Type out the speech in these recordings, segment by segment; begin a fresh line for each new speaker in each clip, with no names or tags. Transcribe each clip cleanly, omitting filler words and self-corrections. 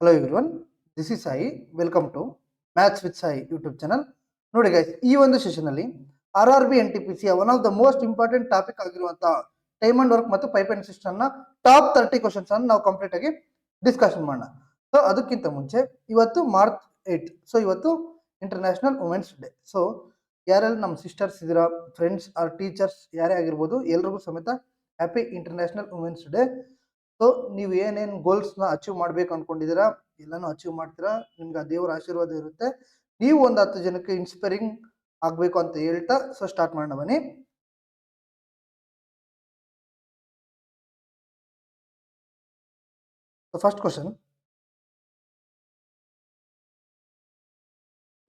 Hello everyone, this is Sai. Welcome to Maths with Sai YouTube channel. ನೋಡಿ guys, ಈ ಒಂದು session ಅಲ್ಲಿ RRB NTPC one of the most important topic ಆಗಿರುವಂತಹ time and work ಮತ್ತು pipe and system ನ top 30 questions ಅನ್ನು ನಾವು complete ಆಗಿ ಡಿಸ್ಕಷನ್ ಮಾಡೋಣ. ಸೊ ಅದಕ್ಕಿಂತ ಮುಂಚೆ ಇವತ್ತು ಮಾರ್ಚ್ 8, ಸೊ ಇವತ್ತು ಇಂಟರ್ನ್ಯಾಷನಲ್ ವುಮೆನ್ಸ್ ಡೇ. ಸೊ ಯಾರೆಲ್ಲ ನಮ್ಮ ಸಿಸ್ಟರ್ಸ್ ಇದ್ದೀರಾ, ಫ್ರೆಂಡ್ಸ್ ಆರ್ ಟೀಚರ್ಸ್ ಯಾರೇ ಆಗಿರ್ಬೋದು, ಎಲ್ರಿಗೂ ಸಮೇತ happy international women's day. So ನೀವು ಏನೇನು ಗೋಲ್ಸ್ನ ಅಚೀವ್ ಮಾಡ್ಬೇಕು ಅನ್ಕೊಂಡಿದ್ದೀರಾ ಎಲ್ಲಾನು ಅಚೀವ್ ಮಾಡ್ತೀರಾ. ನಿಮ್ಗೆ ಆ ದೇವರ ಆಶೀರ್ವಾದ ಇರುತ್ತೆ. ನೀವು ಒಂದು 10 ಜನಕ್ಕೆ ಇನ್ಸ್ಪೈರಿಂಗ್ ಆಗ್ಬೇಕು ಅಂತ ಹೇಳ್ತಾ ಸೊ ಸ್ಟಾರ್ಟ್ ಮಾಡೋಣ ಬನ್ನಿ. First question,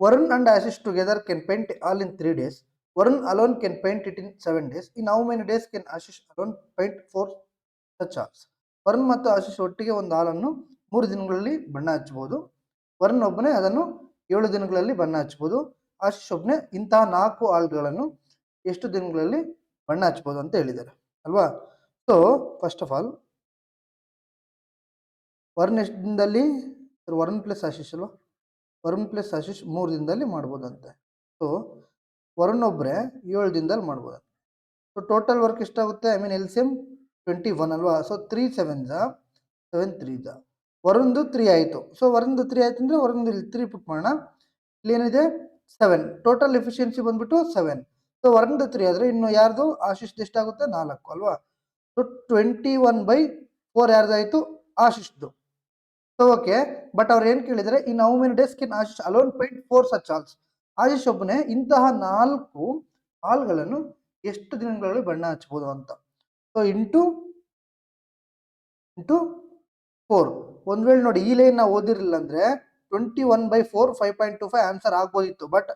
Varun and Ashish together can paint all in 3 days. Varun alone can paint it in 7 days. In how many days can Ashish alone paint 4 such halves? Varun ಮತ್ತು ಆಶೀಶ್ ಒಟ್ಟಿಗೆ ಒಂದು ಹಾಲನ್ನು 3 ದಿನಗಳಲ್ಲಿ ಬಣ್ಣ ಹಚ್ಚಬಹುದು. ವರುಣ್ ಒಬ್ಬನೇ ಅದನ್ನು 7 ದಿನಗಳಲ್ಲಿ ಬಣ್ಣ ಹಚ್ಚಬಹುದು. ಆಶೀಶ್ ಒಬ್ಬನೇ ಇಂತಹ 4 ಹಾಲ್ಗಳನ್ನು ಎಷ್ಟು ದಿನಗಳಲ್ಲಿ ಬಣ್ಣ ಹಚ್ಚಬಹುದು ಅಂತ ಹೇಳಿದ್ದಾರೆ ಅಲ್ವಾ. So first of all Varun ಎಷ್ಟು ದಿನದಲ್ಲಿ, ವರುಣ್ ಪ್ಲಸ್ ಆಶೀಶ್ ಅಲ್ವಾ, ವರುಣ್ ಪ್ಲಸ್ ಆಶೀಶ್ 3 ದಿನದಲ್ಲಿ ಮಾಡ್ಬೋದಂತೆ. ಸೊ ವರುಣ್ ಒಬ್ಬರೇ 7 ದಿನದಲ್ಲಿ ಮಾಡ್ಬೋದು. ಸೊ ಟೋಟಲ್ ವರ್ಕ್ ಎಷ್ಟಾಗುತ್ತೆ, ಐ ಮೀನ್ LCM 21 ಅಲ್ವಾ. So 3 7s 7 3s. ವರುಣ್ದು 3 ಆಯಿತು. ಸೊ ವರುಣ್ದು 3 ಆಯ್ತು ಅಂದರೆ ವರುಣ್ದು ಇಲ್ಲಿ 3 ಪುಟ್ ಮಾಡೋಣ. ಇಲ್ಲಿ ಏನಿದೆ 7, ಟೋಟಲ್ ಎಫಿಷಿಯನ್ಸಿ ಬಂದ್ಬಿಟ್ಟು 7. ಸೊ ವರುಣ್ದು 3 ಆದರೆ ಇನ್ನು ಯಾರ್ದು ಆಶೀಶ್ದು ಎಷ್ಟಾಗುತ್ತೆ 4 ಅಲ್ವಾ. ಸೊ 21/4 ಯಾರ್ದಾಯಿತು, ಆಶೀಶ್ದು. ಸೊ ಓಕೆ, ಬಟ್ ಅವ್ರು ಏನು ಕೇಳಿದರೆ, ಇನ್ how many days Ken Ashish alone paint 4 such halls? Ashish ಒಬ್ಬನೇ ಇಂತಹ 4 ಹಾಲ್ಗಳನ್ನು ಎಷ್ಟು ದಿನಗಳಲ್ಲಿ ಬಣ್ಣ ಹಚ್ಬೋದು ಅಂತ. So into 4. ಒಂದು ವೇಳೆ ನೋಡಿ ಈ ಲೈನ್ ನಾವು ಓದಿರಲಿಲ್ಲ ಅಂದರೆ 21/4 5.25 ಆನ್ಸರ್ ಆಗ್ಬೋದಿತ್ತು. ಬಟ್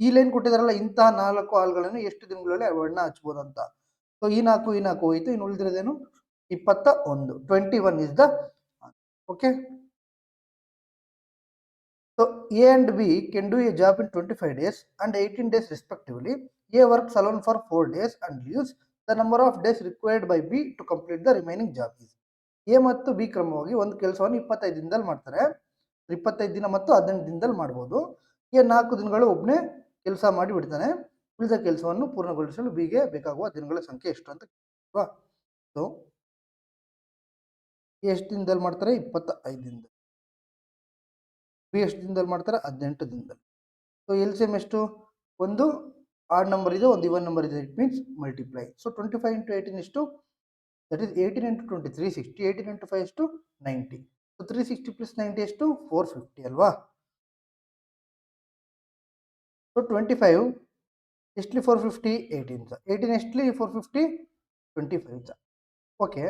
ಈ ಲೈನ್ ಕೊಟ್ಟಿದಾರಲ್ಲ, ಇಂತಹ 4 ಹಾಲ್ಗಳನ್ನು ಎಷ್ಟು ದಿನಗಳಲ್ಲಿ ಬಣ್ಣ ಹಚ್ಬೋದು ಅಂತ. ಸೊ ಈ 4 ಹೋಯಿತು, ಇನ್ನು ಉಳಿದಿರೋದೇನು 21. 21 is the okay. So A and B can do a job in 25 days and 18 days respectively. A works alone for 4 days and leaves the number of days required by B to complete the remaining job is. A ಮತ್ತು B ಕ್ರಮವಾಗಿ ಒಂದು ಕೆಲಸವನ್ನು 25 ದಿನದಲ್ಲಿ ಮಾಡ್ತಾರೆ. 25 ದಿನ ಮತ್ತು 18 ದಿನದಲ್ಲಿ ಮಾಡ್ಬೋದು. A 4 ದಿನಗಳು ಒಬ್ಬನೇ ಕೆಲಸ ಮಾಡಿ ಬಿಡ್ತಾನೆ. ಉಳಿದ ಕೆಲಸವನ್ನು ಪೂರ್ಣಗೊಳಿಸಲು B ಗೆ ಬೇಕಾಗುವ ದಿನಗಳ ಸಂಖ್ಯೆ ಎಷ್ಟು ಅಂತ ಅಲ್ವಾ. ಸೊ ಎಷ್ಟು ದಿನದಲ್ಲಿ ಮಾಡ್ತಾರೆ, 25 ದಿನದಲ್ಲಿ. ಬಿ ಎಷ್ಟು ದಿನದಲ್ಲಿ ಮಾಡ್ತಾರೆ, 18 ದಿನದಲ್ಲಿ. ಸೊ LCM ಎಷ್ಟು, ಒಂದು ಆಡ್ ನಂಬರ್ ಇದೆ, ಒಂದು ಇವನ್ ನಂಬರ್ ಇದೆ, it means multiply. So 25 into 18 ಎಷ್ಟು, ದಟ್ ಈಸ್ 18 into 20 360. 18 into 5 ಎಷ್ಟು 90. ಸೊ 360 plus 90 ಎಷ್ಟು 450 ಅಲ್ವಾ. ಸೊ 25 ಎಷ್ಟಲಿ 450 18 18 ಎಷ್ಟಲಿ 450 25. ಓಕೆ.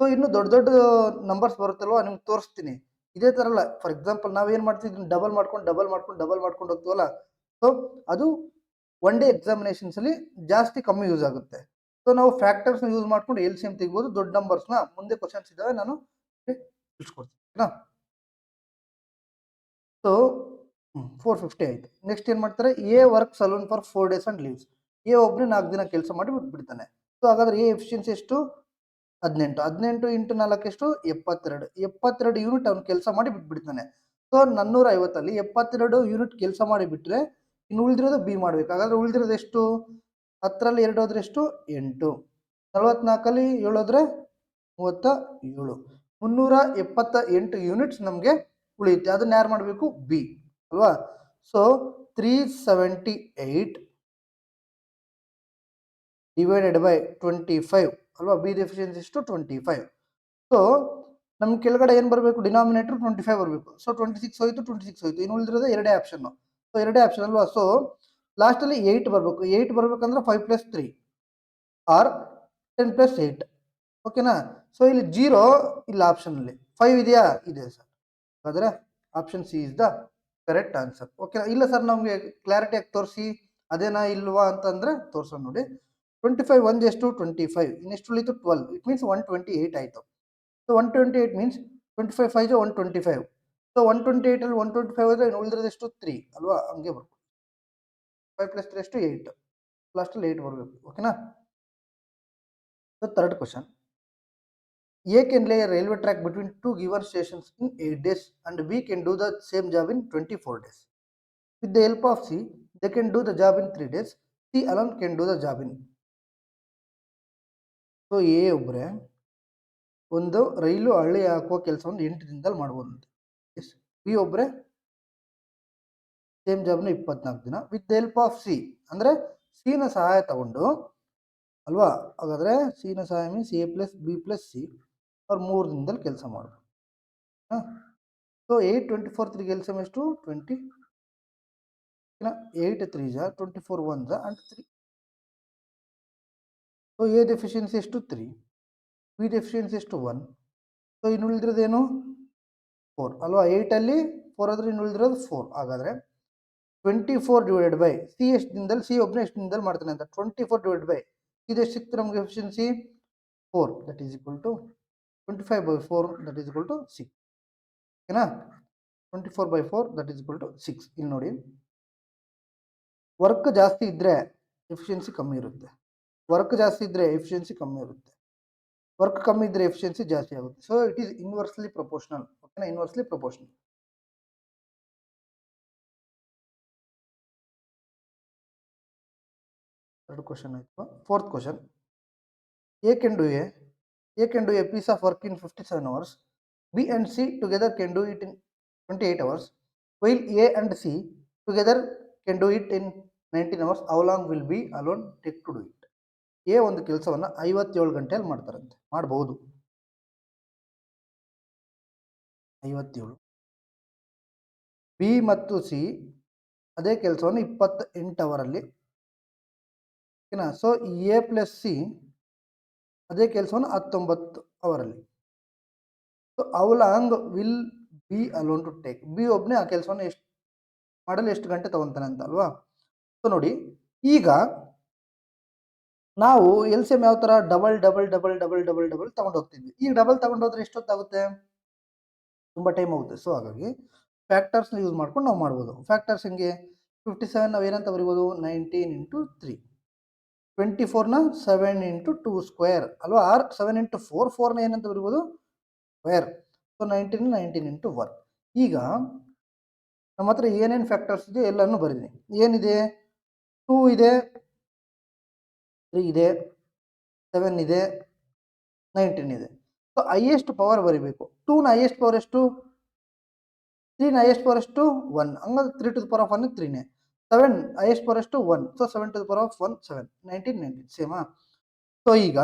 ಸೊ ಇನ್ನು ದೊಡ್ಡ ದೊಡ್ಡ ನಂಬರ್ಸ್ ಬರುತ್ತಲ್ವಾ, ನಿಮ್ಗೆ ತೋರಿಸ್ತೀನಿ. ಇದೇ ಥರ ಅಲ್ಲ, ಫಾರ್ ಎಕ್ಸಾಂಪಲ್ ನಾವೇನು ಮಾಡ್ತಿದ್ವಿ, ಡಬಲ್ ಮಾಡ್ಕೊಂಡು ಹೋಗ್ತೀವಲ್ಲ. ಸೊ ಅದು ಒನ್ ಡೇ ಎಕ್ಸಾಮಿನೇಷನ್ಸಲ್ಲಿ ಜಾಸ್ತಿ ಕಮ್ಮಿ ಯೂಸ್ ಆಗುತ್ತೆ. ಸೊ ನಾವು ಫ್ಯಾಕ್ಟರ್ಸ್ನ ಯೂಸ್ ಮಾಡ್ಕೊಂಡು LCM ತೆಗಿಬೋದು. ದೊಡ್ಡ ನಂಬರ್ಸ್ನ ಮುಂದೆ ಕ್ವಶನ್ಸ್ ಇದ್ದಾವೆ, ನಾನು ತಿಳಿಸ್ಕೊಡ್ತೀನಿ. ಸೊ 450 ಆಯಿತು. ನೆಕ್ಸ್ಟ್ ಏನು ಮಾಡ್ತಾರೆ, A works alone for 4 days and leaves. A ಒಬ್ಬನೇ 4 ದಿನ ಕೆಲಸ ಮಾಡಿ ಬಿಟ್ಬಿಡ್ತಾನೆ. ಸೊ ಹಾಗಾದ್ರೆ A ಎಫಿಷಿಯನ್ಸಿ ಎಷ್ಟು 18. 18 ಇಂಟು 4 ಎಷ್ಟು 72. 72 ಯೂನಿಟ್ ಅವ್ನು ಕೆಲಸ ಮಾಡಿ ಬಿಟ್ಬಿಡ್ತಾನೆ. ಸೊ 450 72 ಯೂನಿಟ್ ಕೆಲಸ ಮಾಡಿ ಬಿಟ್ಟರೆ ಇನ್ನು ಉಳಿದಿರೋದು B ಮಾಡಬೇಕು. ಹಾಗಾದ್ರೆ ಉಳಿದಿರೋದು ಎಷ್ಟು, 10ರಲ್ಲಿ 2 ಹೋದ್ರೆ ಎಷ್ಟು 8, 44ಅಲ್ಲಿ 7 ಹೋದ್ರೆ 37, 378 ಯೂನಿಟ್ಸ್ ನಮಗೆ ಉಳಿಯುತ್ತೆ. ಅದನ್ನ ಯಾರು ಮಾಡಬೇಕು, B ಅಲ್ವಾ. ಸೊ 378 ಡಿವೈಡೆಡ್ ಬೈ 25 ಅಲ್ವಾ. B ಎಫಿಷಿಯನ್ಸಿ ಎಷ್ಟು 25. ಸೊ ನಮ್ಗೆ ಕೆಳಗಡೆ ಏನು ಬರಬೇಕು, ಡಿನಾಮಿನೇಟರ್ 25 ಬರಬೇಕು. ಸೊ 26 ಹೋಯ್ತು, 26 ಹೋಯ್ತು, ಇನ್ನು ಉಳಿದಿರೋದು ಎರಡೇ ಆಪ್ಷನ್ನು. ಸೊ ಎರಡೇ ಆಪ್ಷನ್ ಅಲ್ವಾ. ಸೊ ಲಾಸ್ಟಲ್ಲಿ 8 ಬರಬೇಕು. 8 ಬರಬೇಕಂದ್ರೆ 5 + 3 ಆರ್ 10 + 8 ಓಕೆನಾ. ಸೊ ಇಲ್ಲಿ 0 ಇಲ್ಲ, ಆಪ್ಷನಲ್ಲಿ 5 ಇದೆಯಾ, ಇದೆ ಸರ್. ಹಾಗಾದರೆ option C is the correct answer. ಓಕೆನಾ. ಇಲ್ಲ ಸರ್ ನಮಗೆ ಕ್ಲಾರಿಟಿಯಾಗಿ ತೋರಿಸಿ ಅದೇನಾ ಇಲ್ವಾ ಅಂತಂದರೆ ತೋರಿಸೋಣ ನೋಡಿ. 25 1 ಎಷ್ಟು 25, ಇನ್ನೆಷ್ಟು ಉಳಿತು 12, ಇಟ್ ಮೀನ್ಸ್ 128 ಆಯಿತು. So 128 means 25 5 125. ಸೊ 128ಅಲ್ಲಿ 125 ಹೋದರೆ ಇನ್ನು ಉಳಿದಿರೋದು ಎಷ್ಟು 3 ಅಲ್ವಾ. ಹಂಗೆ ಬರ್ಬೋದು. 5 + 3 ಎಷ್ಟು 8, ಲಾಸ್ಟಲ್ಲಿ 8 ಬರಬೇಕು. ಓಕೆನಾ. So third question, A can lay a railway track between two given stations in 8 days and B can do the same job in 24 days. With the help of C, they can do the job in 3 days. C alone can do the job in. So A ಒಬ್ಬರೇ ಒಂದು ರೈಲು ಹಳ್ಳಿ ಹಾಕುವ ಕೆಲಸವನ್ನು 8 ದಿನದಲ್ಲಿ ಮಾಡ್ಬೋದಂತೆ. S B ಒಬ್ಬರೇ same ಜಾಬ್ನ 24 ದಿನ. With the help of C ಅಂದರೆ ಸಿನ ಸಹಾಯ ತಗೊಂಡು ಅಲ್ವಾ, ಹಾಗಾದರೆ ಸಿನ ಸಹಾಯ means A plus B plus C ಅವ್ರು 3 ದಿನದಲ್ಲಿ ಕೆಲಸ ಮಾಡಬೇಕು. ಹಾಂ, ಸೊ 8 24 3 ಎಲ್ಸಿಎಂ ಎಷ್ಟು 20, 8 3 ಜಾ 24 1 ಜಾ ಅಂಡ್ 3. ಸೊ ಎ ಡೆಫಿಷಿಯನ್ಸಿ ಎಷ್ಟು 3, ಬಿ ಡೆಫಿಷಿಯನ್ಸಿ ಎಷ್ಟು 1. ಸೊ ಇನ್ನು ಉಳಿದಿರೋದೇನು 4 ಅಲ್ವಾ. 8ಅಲ್ಲಿ 4 ಆದರೆ ಇನ್ನು ಉಳಿದಿರೋದು 4. ಹಾಗಾದರೆ 24 ಡಿವೈಡೆಡ್ ಬೈ ಸಿ ಎಷ್ಟು ದಿನದಲ್ಲಿ, ಸಿ ಒಬ್ಬನೇ ಎಷ್ಟು ದಿನದಲ್ಲಿ ಮಾಡ್ತಾನೆ ಅಂತ 24 ಡಿವೈಡ್ ಬೈ ಇದೆಷ್ಟು ಸಿಕ್ತು ನಮಗೆ efficiency 4, that is equal to 25 by 4 that is equal to 6. ಓಕೆನಾ, 24 by 4 that is equal to 6. ಇಲ್ಲಿ ನೋಡಿ, ವರ್ಕ್ ಜಾಸ್ತಿ ಇದ್ದರೆ ಎಫಿಷಿಯನ್ಸಿ ಕಮ್ಮಿ ಇರುತ್ತೆ, ವರ್ಕ್ ಜಾಸ್ತಿ ಇದ್ದರೆ ಎಫಿಷಿಯನ್ಸಿ ಕಮ್ಮಿ ಇರುತ್ತೆ, ವರ್ಕ್ ಕಮ್ಮಿ ಇದ್ದರೆ ಎಫಿಷಿಯನ್ಸಿ ಜಾಸ್ತಿ ಆಗುತ್ತೆ. So it is inversely proportional. ಓಕೆನಾ, ಇನ್ವರ್ಸ್ಲಿ ಪ್ರಪೋರ್ಷನಲ್. ಎರಡು ಕ್ವಶನ್ ಆಯಿತು. Fourth question, A can do a piece of work in 57 hours. B and C together can do it in 28 hours. While A and C together can do it in 19 hours. How long will B alone take to do it? A ಒಂದು ಕೆಲಸವನ್ನು 57 ಗಂಟೆಯಲ್ಲಿ ಮಾಡ್ತಾರಂತೆ, ಮಾಡಬಹುದು 57. B ಮತ್ತು C ಅದೇ ಕೆಲಸವನ್ನು 28 ಅವರಲ್ಲಿ. ಓಕೆನಾ, ಸೊ ಎ ಪ್ಲಸ್ ಸಿ ಅದೇ ಕೆಲಸವನ್ನು 19 ಅವರಲ್ಲಿ. So how long will B alone to take, B ಒಬ್ಬನೇ ಆ ಕೆಲಸವನ್ನು ಎಷ್ಟು ಮಾಡಲು ಎಷ್ಟು ಗಂಟೆ ತಗೊತಾನೆ ಅಂತ ಅಲ್ವಾ. ಸೊ ನೋಡಿ, ಈಗ ನಾವು ಎಲ್ಸಿಎಂ ಯಾವ ಥರ double double double double double double ತಗೊಂಡು ಹೋಗ್ತಿದ್ವಿ. ಈಗ ಡಬಲ್ ತಗೊಂಡು ಹೋದ್ರೆ ಎಷ್ಟೊತ್ತಾಗುತ್ತೆ, ತುಂಬ ಟೈಮ್ ಆಗುತ್ತೆ. ಸೊ ಹಾಗಾಗಿ ಫ್ಯಾಕ್ಟರ್ಸ್ನ ಯೂಸ್ ಮಾಡ್ಕೊಂಡು ನಾವು ಮಾಡ್ಬೋದು. ಫ್ಯಾಕ್ಟರ್ಸ್ ಹೆಂಗೆ, 57 ನಾವು ಏನಂತ ಬರಿಬೋದು 19 ಇಂಟು 3, 24ನ 7 ಇಂಟು 2 ಸ್ಕ್ವೇರ್ ಅಲ್ವಾ, ಆರ್ 7 ಇಂಟು 4, 4ನ ಏನಂತ ಬರಿಬೋದು ಸ್ಕ್ವೇರ್. So 19 into 1. ಈಗ ನಮ್ಮ ಹತ್ರ ಏನೇನು ಫ್ಯಾಕ್ಟರ್ಸ್ ಇದೆ ಎಲ್ಲನೂ ಬರೀನಿ. ಏನಿದೆ, 2 ಇದೆ, 3 ಇದೆ, 7 ಇದೆ, 19 ಇದೆ. ಸೊ ಹೈಯೆಸ್ಟ್ ಪವರ್ ಬರೀಬೇಕು. 2ನ ಹೈಯೆಸ್ಟ್ ಪವರ್ ಎಷ್ಟು, 3ನ ಹೈಯೆಸ್ಟ್ ಪವರ್ ಎಷ್ಟು 1, ಹಂಗಾಗಿ 3 ಟು ದ ಪವರ್ ಆಫ್ 1 3ನೇ. 7 ಹೈಯೆಸ್ಟ್ ಪವರ್ ಎಷ್ಟು 1, so 7 to the power of 1 7, 19 ಸೇಮಾ. ಸೊ ಈಗ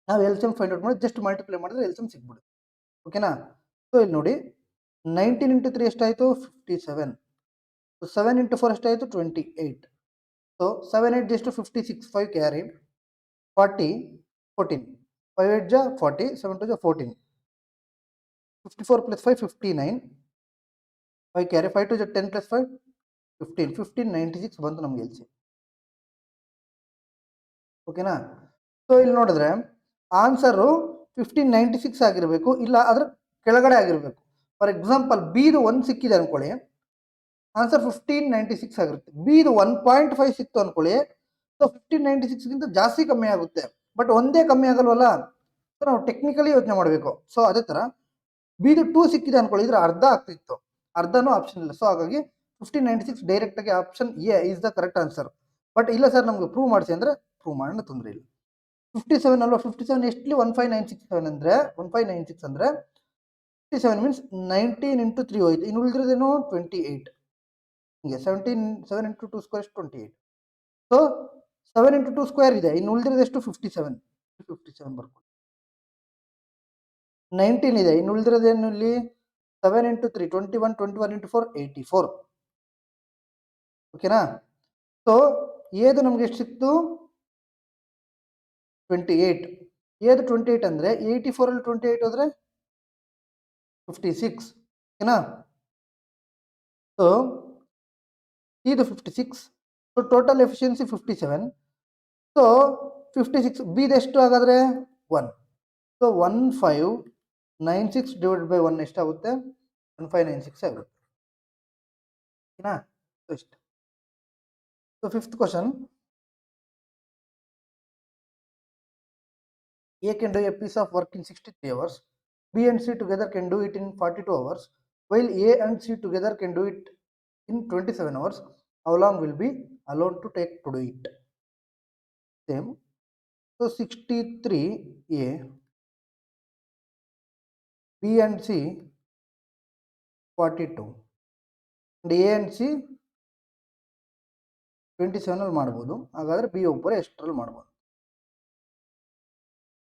ನಾವು ಎಲ್ಸಿಎಂ ಫೈಂಡ್ ಔಟ್ ಮಾಡಿ ಜಸ್ಟ್ ಮಲ್ಟಿಪ್ಲೈ ಮಾಡಿದ್ರೆ ಎಲ್ಸಿಎಂ ಸಿಗ್ಬಿಡುತ್ತೆ. ಓಕೆನಾ, ಸೊ ಇಲ್ಲಿ ನೋಡಿ 19 ಇಂಟು 3 ಎಷ್ಟಾಯಿತು 57, ಸೊ 7 ಇಂಟು 4 ಎಷ್ಟಾಯಿತು 28. ಸೊ 7 8 ಜಸ್ಟ್ 56, 5 ಕ್ಯಾರಿ 40 14, 5 8 ಜಾ 40, 7 2 ಜಾ 14, 54 ಪ್ಲಸ್ 5 59, 5 ಕ್ಯಾರಿ 5 2 ಜಾ 10 ಪ್ಲಸ್ 5 15, 1596 ಬಂತು ನಮ್ಗೆ ಎಲ್ಸಿ. ಓಕೆನಾ, ಸೊ ಇಲ್ಲಿ ನೋಡಿದ್ರೆ ಆನ್ಸರು 1596 ಆಗಿರಬೇಕು, ಇಲ್ಲ ಅದ್ರ ಕೆಳಗಡೆ ಆಗಿರಬೇಕು. ಫಾರ್ ಎಕ್ಸಾಂಪಲ್ ಬಿದು 1 ಸಿಕ್ಕಿದೆ ಅನ್ಕೊಳ್ಳಿ, ಆನ್ಸರ್ 1596 ಆಗಿರುತ್ತೆ. ಬಿದು 1.5 ಸಿಕ್ತು ಅನ್ಕೊಳ್ಳಿ, ಸೊ 1596ಗಿಂತ ಜಾಸ್ತಿ ಕಮ್ಮಿ ಆಗುತ್ತೆ. ಬಟ್ ಒಂದೇ ಕಮ್ಮಿ ಆಗಲ್ವಲ್ಲ, ಸೊ ನಾವು ಟೆಕ್ನಿಕಲಿ ಯೋಚನೆ ಮಾಡಬೇಕು. ಸೊ ಅದೇ ಥರ ಬಿದು 2 ಸಿಕ್ಕಿದೆ ಅನ್ಕೊಳ್ಳಿ, ಇದ್ರೆ ಅರ್ಧ ಆಗ್ತಿತ್ತು, ಅರ್ಧನೂ ಆಪ್ಷನ್ ಇಲ್ಲ. ಸೊ ಹಾಗಾಗಿ 1596 ಡೈರೆಕ್ಟಾಗಿ option A is the correct answer. But ಇಲ್ಲ ಸರ್ ನಮಗೆ ಪ್ರೂವ್ ಮಾಡಿಸಿ ಅಂದರೆ ಪ್ರೂವ್ ಮಾಡೋಣ, ತೊಂದರೆ ಇಲ್ಲ. 57 ಅಲ್ವಾ, 57 ಎಷ್ಟಲಿ 15967 ಅಂದರೆ 1596 ಅಂದರೆ 57 ಮೀನ್ಸ್ 19 ಇಂಟು 3 ಹೋಯ್ತು, ಇನ್ನು ಉಳಿದಿರೋದೇನು 28. ಹಿಂಗೆ 7 into 2 square 28. So 7 into 2 square ಇದೆ, ಇನ್ನು ಉಳಿದಿರೋದು ಎಷ್ಟು 57, 57 ಬರ್ಕೊಳ್ಳಿ. 19 ಇದೆ, ಇನ್ನು ಉಳಿದಿರೋದೇನು ಇಲ್ಲಿ 7 ಇಂಟು 3 21, 21 ಇಂಟು 4 84. ಓಕೆನಾ, ಸೊ ಏದು ನಮ್ಗೆ ಎಷ್ಟು ಸಿಕ್ತು 28. ಏದು 28 ಅಂದರೆ 84 ಅಲ್ಲಿ 28 ಹೋದ್ರೆ 56. ಓಕೆನಾ, ಸೊ ಇದು 56. So total efficiency 57. ಸೊ 56 ಬಿದೆಷ್ಟು ಹಾಗಾದರೆ 1. ಸೊ 1596 ಡಿವೈಡ್ ಬೈ 1 ಎಷ್ಟಾಗುತ್ತೆ 1596 ಆಗುತ್ತೆ. ಓಕೆನಾ, ಸೊ ಇಷ್ಟು. So fifth question, A can do a piece of work in 63 hours. B and C together can do it in 42 hours. While A and C together can do it in 27 hours. How long will be allowed to take to do it? Same. So 63 A, B and C 42 and A and C 27 ಅಲ್ಲಿ ಮಾಡ್ಬೋದು. ಹಾಗಾದ್ರೆ B ಒಬ್ಬರು ಎಷ್ಟರಲ್ಲಿ ಮಾಡ್ಬೋದು?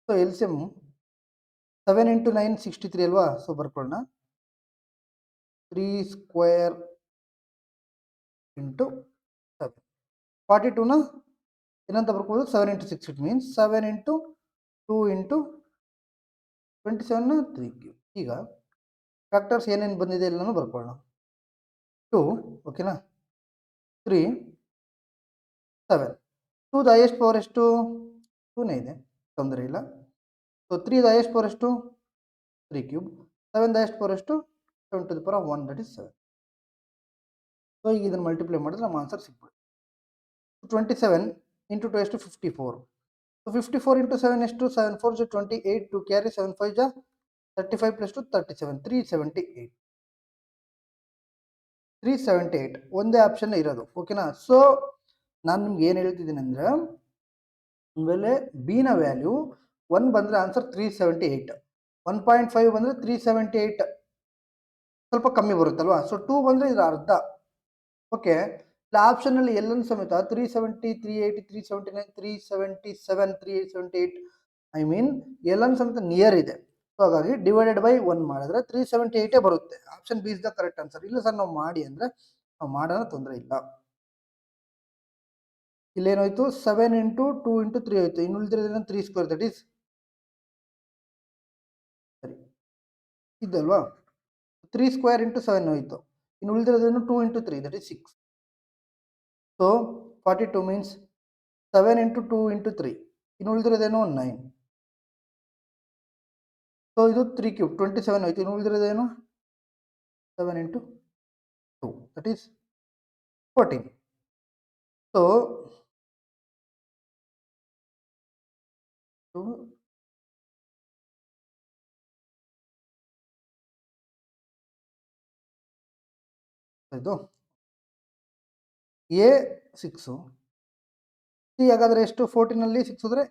So LCM 7 into 9 63 ಅಲ್ವಾ? So ಬರ್ಕೊಳ್ಳೋಣ 3 square into 7. 42ನ ಏನಂತ ಬರ್ಬೋದು? 7 into 6. It means 7 into 2 into 27ನ 3 ಕ್ಯೂಬ್. ಈಗ ಫ್ಯಾಕ್ಟರ್ಸ್ ಏನೇನು ಬಂದಿದೆ ಎಲ್ಲನೂ ಬರ್ಕೊಳ್ಳೋಣ. 2 ಓಕೆನಾ, 3 7. 2 ದ ಹೈಯೆಸ್ಟ್ ಪವರ್ ಎಷ್ಟು? 2ನೇ ಇದೆ, ತೊಂದರೆ ಇಲ್ಲ. ಸೊ 3 ದ ಹೈಯೆಸ್ಟ್ ಪವರ್ ಎಷ್ಟು? 3 ಕ್ಯೂಬ್. 7 ದ ಹೈಯೆಸ್ಟ್ ಪವರ್ ಎಷ್ಟು? 7 to the power of 1, that is 7. So ಈಗ ಇದನ್ನು ಮಲ್ಟಿಪ್ಲೈ ಮಾಡಿದ್ರೆ ನಮ್ಮ ಆನ್ಸರ್ ಸಿಗ್ಬೋದು. 27 into 2 ಎಷ್ಟು? 54. ಸೊ 54 into 7 ಎಷ್ಟು? 7 4 is 28. To carry 7 5 is 35 plus 2 37. 378. 378 ಒಂದೇ ಆಪ್ಷನ್ ಇರೋದು. ಓಕೆನಾ. ಸೊ ನಾನು ನಿಮ್ಗೆ ಏನು ಹೇಳ್ತಿದ್ದೀನಿ ಅಂದರೆ, ಆಮೇಲೆ ಬಿ ನ ವ್ಯಾಲ್ಯೂ 1 ಬಂದರೆ ಆನ್ಸರ್ 378, 1.5 ಬಂದರೆ 378, ಸ್ವಲ್ಪ ಕಮ್ಮಿ ಬರುತ್ತಲ್ವಾ. ಸೊ 2 ಬಂದರೆ ಇದರ ಅರ್ಧ. ಓಕೆ, ಆಪ್ಷನಲ್ಲಿ ಎಲ್ಲನೂ ಸಮೇತ 370, 380, 379, 377, 378, ಐ ಮೀನ್ ಎಲ್ಲನೂ ಸಮೇತ ನಿಯರ್ ಇದೆ. ಸೊ ಹಾಗಾಗಿ ಡಿವೈಡೆಡ್ ಬೈ 1 ಮಾಡಿದ್ರೆ 378 ಬರುತ್ತೆ. Option B is the correct answer. ಇಲ್ಲ ಸರ್ ನಾವು ಮಾಡಿ ಅಂದರೆ ನಾವು ಮಾಡೋಣ, ತೊಂದರೆ ಇಲ್ಲ. ಇಲ್ಲೇನೋಯ್ತು? 7 into 2 into 3 ಹೋಯ್ತು. ಇನ್ನು ಉಳಿದಿರೋದೇನು? 3 square, ದಟ್ ಈಸ್ ಸರಿ ಇದಲ್ವಾ. 3 square into 7 ಹೋಯ್ತು. ಇನ್ನು ಉಳಿದಿರೋದೇನು? 2 into 3, that is 6. So 42 means 7 into 2 into 3. ಇನ್ನು ಉಳಿದಿರೋದೇನು? 9. ಸೊ ಇದು 3 ಕ್ಯೂಬ್ 27 ಹೋಯ್ತು. ಇನ್ನು ಉಳಿದಿರೋದೇನು? 7 into 2, ದಟ್ ಈಸ್ 14. ಸೊ ಇದು ಎ 6, ಸಿ ಹಾಗಾದ್ರೆ ಎಷ್ಟು? 14 6 ಹೋದ್ರೆ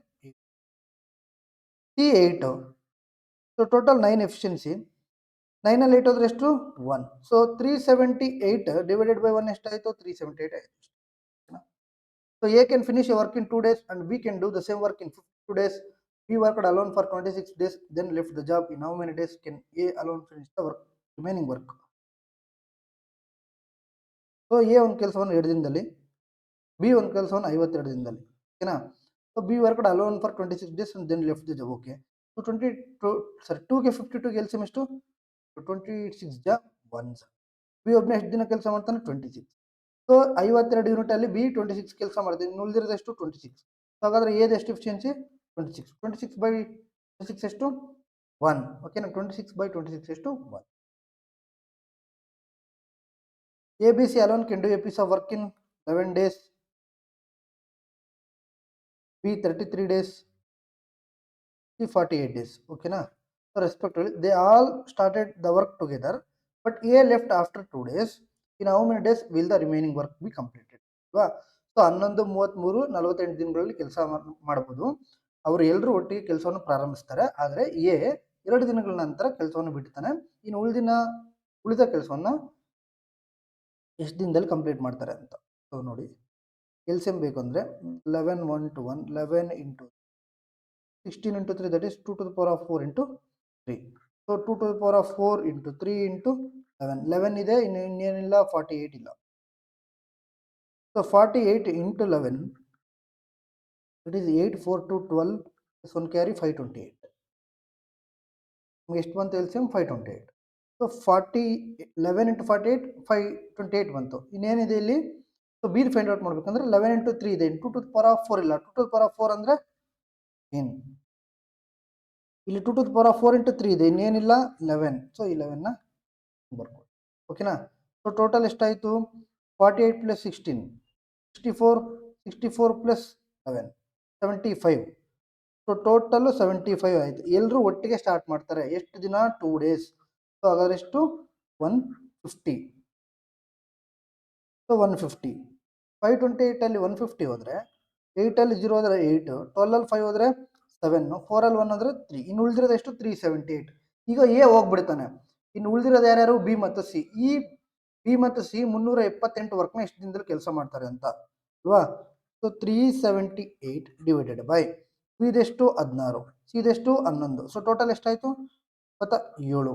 ಸಿ 8. So total 9 efficiency. 9 8 ಹೋದ್ರೆ ಎಷ್ಟು? 1. ಸೊ 378 ಡಿವೈಡೆಡ್ ಬೈ 1 ಎಷ್ಟಾಯಿತು? 378 ಆಯಿತು. So A can finish A work in 2 days and B can do the same work in 52 days. B worked alone for 26 days, then left the job. In how many days can A alone finish the work, remaining work? So A ಒಂದು ಕೆಲಸವನ್ನು 2 ದಿನದಲ್ಲಿ, B ಒಂದು ಕೆಲಸವನ್ನು 52 ದಿನದಲ್ಲಿ. ಓಕೆನಾ. So B worked alone for 26 days and then left the job. Okay. So 2ಗೆ 52ಗೆ LCM ಎಷ್ಟು? 26 ಜ 1. ಬಿ ಒಬ್ಬನೇ ಎಷ್ಟು ದಿನ ಕೆಲಸ ಮಾಡ್ತಾನೆ? 26. ಸೊ 52 ಯೂನಿಟ್ ಅಲ್ಲಿ ಬಿ 26 ಕೆಲಸ ಮಾಡ್ತೀನಿ. ಇನ್ನು ಉಳಿದಿರೋದು ಎಷ್ಟು? 26. ಸೊ ಹಾಗಾದ್ರೆ ಎದು ಎಷ್ಟು ಎಫಿಷಿಯನ್ಸಿ? 26. 26 by 26 ಎಷ್ಟು? 1. ಓಕೆನಾ. 26 by 26 ಎಷ್ಟು? 1. A B C alone can do a piece of work in 11 days, B 33 days, C 48 days. ಓಕೆನಾ. So respectively they all started the work together, but A left after 2 days. In how many days will the remaining work be completed? ಅಲ್ವಾ. So 11, 33, 48 ದಿನಗಳಲ್ಲಿ ಕೆಲಸ ಮಾಡಬಹುದು. ಅವರು ಎಲ್ಲರೂ ಒಟ್ಟಿಗೆ ಕೆಲಸವನ್ನು ಪ್ರಾರಂಭಿಸ್ತಾರೆ. ಆದರೆ ಎ 2 ದಿನಗಳ ನಂತರ ಕೆಲಸವನ್ನು ಬಿಡ್ತಾನೆ. ಇನ್ನು ಉಳಿದ ಕೆಲಸವನ್ನು ಎಷ್ಟು ದಿನದಲ್ಲಿ ಕಂಪ್ಲೀಟ್ ಮಾಡ್ತಾರೆ ಅಂತ. ಸೊ ನೋಡಿ, ಎಲ್ಸಿಎಂ ಬೇಕು ಅಂದರೆ 11 1 to 1, 11 into 16 into 3, that is 2 to the power of 4 into 3. So 2 to the power of 4 into 3 into 11. 11 ಇದೆ, ಇನ್ನೇನಿಲ್ಲ, 48 ಇಲ್ಲ. So 48 into 11, it is 8 4 2 12, this one carry 528. ಎಷ್ಟು ಬಂತು ಎಲ್ಸಿಎಂ? 528. ಸೊ 11 into 48 528 ಬಂತು. ಇನ್ನೇನಿದೆ ಇಲ್ಲಿ? ಸೊ ಬಿ ಫೈಂಡ್ ಔಟ್ ಮಾಡ್ಬೇಕಂದ್ರೆ 11 into 3 ಇದೆ, 2 to the power of 4 ಇಲ್ಲ. 2 to the power of 4 ಅಂದರೆ ಏನು? ಇಲ್ಲಿ 2 to the power of 4 into 3 ಇದೆ, ಇನ್ನೇನಿಲ್ಲ, 11. ಸೊ 11ನ ಬರ್ಕೊಳ್ಳಿ. ಓಕೆನಾ. ಸೊ ಟೋಟಲ್ ಎಷ್ಟಾಯಿತು? 48 plus 16 64, 64 plus 11 75. ಸೊ ಟೋಟಲ್ 75 ಆಯ್ತು. ಎಲ್ಲರೂ ಒಟ್ಟಿಗೆ ಸ್ಟಾರ್ಟ್ ಮಾಡ್ತಾರೆ. ಎಷ್ಟು ದಿನ? 2 days. ಸೊ ಹಾಗಾದ್ರೆ ಎಷ್ಟು? 150. ಸೊ 150. 528 ಅಲ್ಲಿ 150 ಹೋದ್ರೆ 8 ಅಲ್ಲಿ 0 ಹೋದ್ರೆ 8, 12 ಅಲ್ಲಿ 5 ಹೋದ್ರೆ 7, 4 ಅಲ್ಲಿ 1 ಹೋದ್ರೆ 3. ಇನ್ನು ಉಳಿದಿರೋದು ಎಷ್ಟು? 378. ಈಗ ಎ ಹೋಗ್ಬಿಡ್ತಾನೆ. ಇನ್ನು ಉಳಿದಿರೋದು ಯಾರ್ಯಾರು? ಬಿ ಮತ್ತು ಸಿ. ಈ ಬಿ ಮತ್ತು ಸಿ 378 ವರ್ಕ್ನ ಎಷ್ಟು ದಿನದಲ್ಲಿ ಕೆಲಸ ಮಾಡ್ತಾರೆ ಅಂತ ಅಲ್ವಾ? ಸೊ 378 ಡಿವೈಡೆಡ್ ಬೈ ಇದೆಷ್ಟು? 16, ಸಿ ಇದೆಷ್ಟು? 11. ಸೊ ಟೋಟಲ್ ಎಷ್ಟಾಯ್ತು? 27.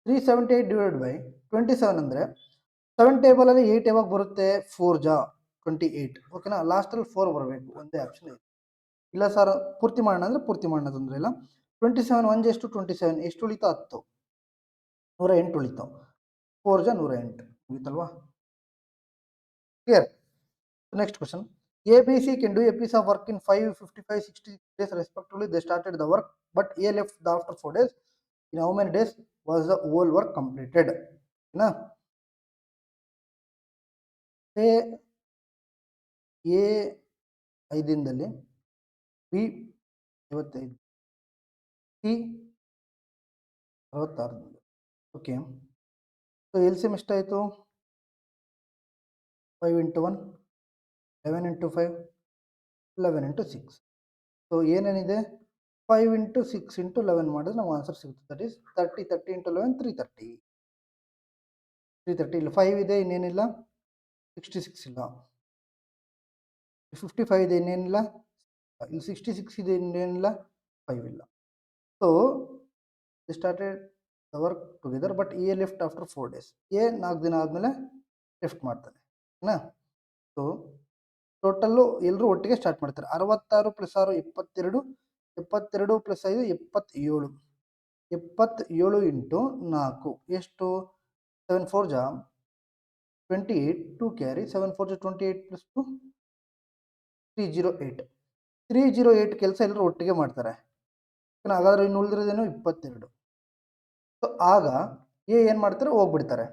378 ಡಿವೈಡೆಡ್ ಬೈ 27 ಅಂದರೆ 7 ಟೇಬಲಲ್ಲಿ 8 ಯಾವಾಗ ಬರುತ್ತೆ? 4 ಜಾ 28. ಓಕೆನಾ? ಲಾಸ್ಟಲ್ಲಿ 4 ಬರಬೇಕು. ಒಂದೇ ಆಪ್ಷನ್ ಇದೆ. ಇಲ್ಲ ಸರ್ ಪೂರ್ತಿ ಮಾಡೋಣ ಅಂದರೆ ಪೂರ್ತಿ ಮಾಡೋಣ, ತೊಂದರೆ ಇಲ್ಲ. 27 1 ಎಷ್ಟು? 27. ಎಷ್ಟು ಉಳಿತು? 10. 108 ಉಳಿತು. 4 ಜಾ 108 ಉಳಿತಲ್ವಾ? Clear? Next question. A, B, C can do a piece of work in 5, 55, 60 days respectively. They started the work, but A left after 4 days. In how many days was the whole work completed? Na? Say A 5 ದಿನದಲ್ಲಿ, B 55, C 66 ದಿನದಲ್ಲಿ. Okay. So LCM ಎಷ್ಟಾಯಿತು? 5 into 1, 11 into 5, 11 into 6. So ಏನೇನಿದೆ? 5 into 6 into 11 ಮಾಡಿದ್ರೆ ನಾವು answer ಸಿಗುತ್ತೆ. That is 30. 30 into 11 330. 330 ಇಲ್ಲ 5 ಇದೆ, ಇನ್ನೇನಿಲ್ಲ. 66 ಇಲ್ಲ. 55 ಇದೆ, ಇನ್ನೇನಿಲ್ಲ. ಇಲ್ಲಿ 66 ಇದೆ, ಇನ್ನೇನಿಲ್ಲ. 5 ಇಲ್ಲ. So they started the work together, but A left after 4 days. A 4 ದಿನ ಆದಮೇಲೆ ಲೆಫ್ಟ್ ಮಾಡ್ತಾನೆ. ಓಕೆನಾ? ಸೊ ಟೋಟಲ್ಲು ಎಲ್ಲರೂ ಒಟ್ಟಿಗೆ ಸ್ಟಾರ್ಟ್ ಮಾಡ್ತಾರೆ. 66 + 6 72, 72 + 5 77. 77 ಇಂಟು 4 ಎಷ್ಟು? 7 4 ಜಾ 28, 2 ಕ್ಯಾರಿ. 7 4 ಜಾ 28 + 2 308. 308 ಕೆಲಸ ಎಲ್ಲರೂ ಒಟ್ಟಿಗೆ ಮಾಡ್ತಾರೆ. ಹಾಗಾದ್ರೆ ಇನ್ನು ಉಳಿದಿರೋದೇನು? 22. ಸೊ ಆಗ ಎ ಏನು ಮಾಡ್ತಾರೆ? ಹೋಗ್ಬಿಡ್ತಾರೆ.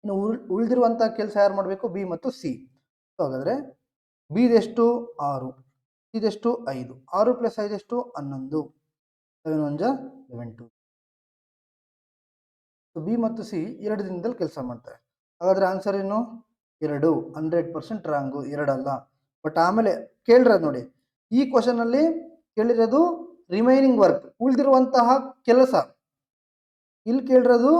ಇನ್ನು ಉಳಿದಿರುವಂಥ ಕೆಲಸ ಯಾರು ಮಾಡಬೇಕು? ಬಿ ಮತ್ತು ಸಿ. ಸೊ ಹಾಗಾದರೆ ಬಿದೆಷ್ಟು? 6, ಇದೆಷ್ಟು? 5. 6 + 5 ಎಷ್ಟು? 11. 7 1 ಜಾ 11. ಸೊ ಬಿ ಮತ್ತು ಸಿ 2 ದಿನದಲ್ಲಿ ಕೆಲಸ ಮಾಡ್ತಾರೆ. ಹಾಗಾದ್ರೆ ಆನ್ಸರ್ ಏನು? 2. 100% ರಾಂಗು, 2 ಅಲ್ಲ. ಬಟ್ ಆಮೇಲೆ ಕೇಳಿರೋದು ನೋಡಿ, ಈ ಕ್ವಶನ್ ಅಲ್ಲಿ ಕೇಳಿರೋದು ರಿಮೈನಿಂಗ್ ವರ್ಕ್, ಉಳಿದಿರುವಂತಹ ಕೆಲಸ. ಇಲ್ಲಿ ಕೇಳಿರೋದು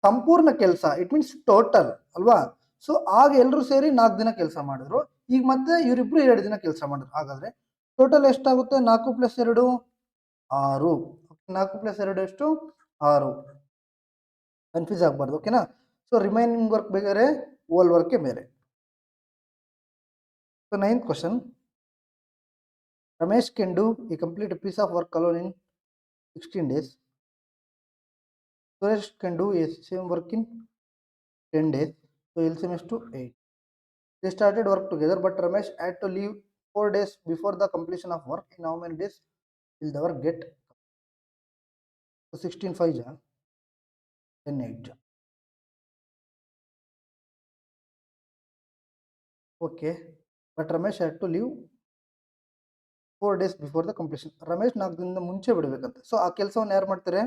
ಸಂಪೂರ್ಣ ಕೆಲಸ, ಇಟ್ ಮೀನ್ಸ್ ಟೋಟಲ್ ಅಲ್ವಾ? ಸೊ ಆಗ ಎಲ್ಲರೂ ಸೇರಿ 4 ದಿನ ಕೆಲಸ ಮಾಡಿದ್ರು. ಈಗ ಮತ್ತೆ ಇವರಿಬ್ರು 2 ದಿನ ಕೆಲಸ ಮಾಡಿದ್ರು. ಹಾಗಾದ್ರೆ ಟೋಟಲ್ ಎಷ್ಟಾಗುತ್ತೆ? 4 + 2 6. 4 + 2 ಎಷ್ಟು? 6. ಕನ್ಫ್ಯೂಸ್ ಆಗಬಾರ್ದು. ಓಕೆನಾ? ಸೊ ರಿಮೈನಿಂಗ್ ವರ್ಕ್ ಬೇರೆ, ಹೋಲ್ ವರ್ಕ್ ಬೇರೆ. So 9th question. Ramesh can do a complete piece of work alone in 16 days. Suresh can do a same work in 10 days. So LCM is to 8. They started work together, but Ramesh had to leave 4 days before the completion of work. In how many days will the work get? So 16 5 ja 10 8 ja. Okay, but Ramesh had to leave 4 days before the completion. Ramesh 4 ದಿನದ ಮುಂಚೆ ಬಿಡಬೇಕಂತೆ. So ಆ ಕೆಲಸವನ್ನು ಯಾರು ಮಾಡ್ತಾರೆ?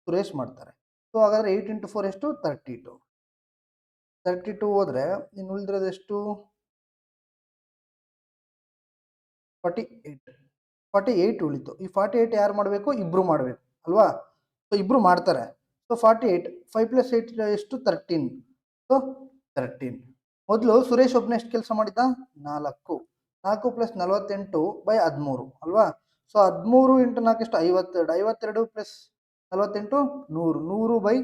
ಸುರೇಶ್ ಮಾಡ್ತಾರೆ. So ಹಾಗಾದ್ರೆ 8 into 4 ಎಷ್ಟು? 32. 32 ಹೋದ್ರೆ ಇನ್ನು ಉಳಿದಿರೋದು ಎಷ್ಟು? 48. 48 ಉಳಿತು. ಈ 48 ಯಾರು ಮಾಡಬೇಕು? ಇಬ್ರು ಮಾಡಬೇಕು ಅಲ್ವಾ? ಸೊ ಇಬ್ರು ಮಾಡ್ತಾರೆ. ಸೊ 48 5 + 8 ಎಷ್ಟು? 13. ಸೊ 13. ಮೊದಲು ಸುರೇಶ್ ಒಬ್ಬನೇ ಎಷ್ಟು ಕೆಲಸ ಮಾಡಿದ್ದ? 4. 4 + 48 ಬೈ 13 ಅಲ್ವಾ? ಸೊ 13 × 4 ಎಷ್ಟು? 52. 52 + 48 100. 100 ಬೈ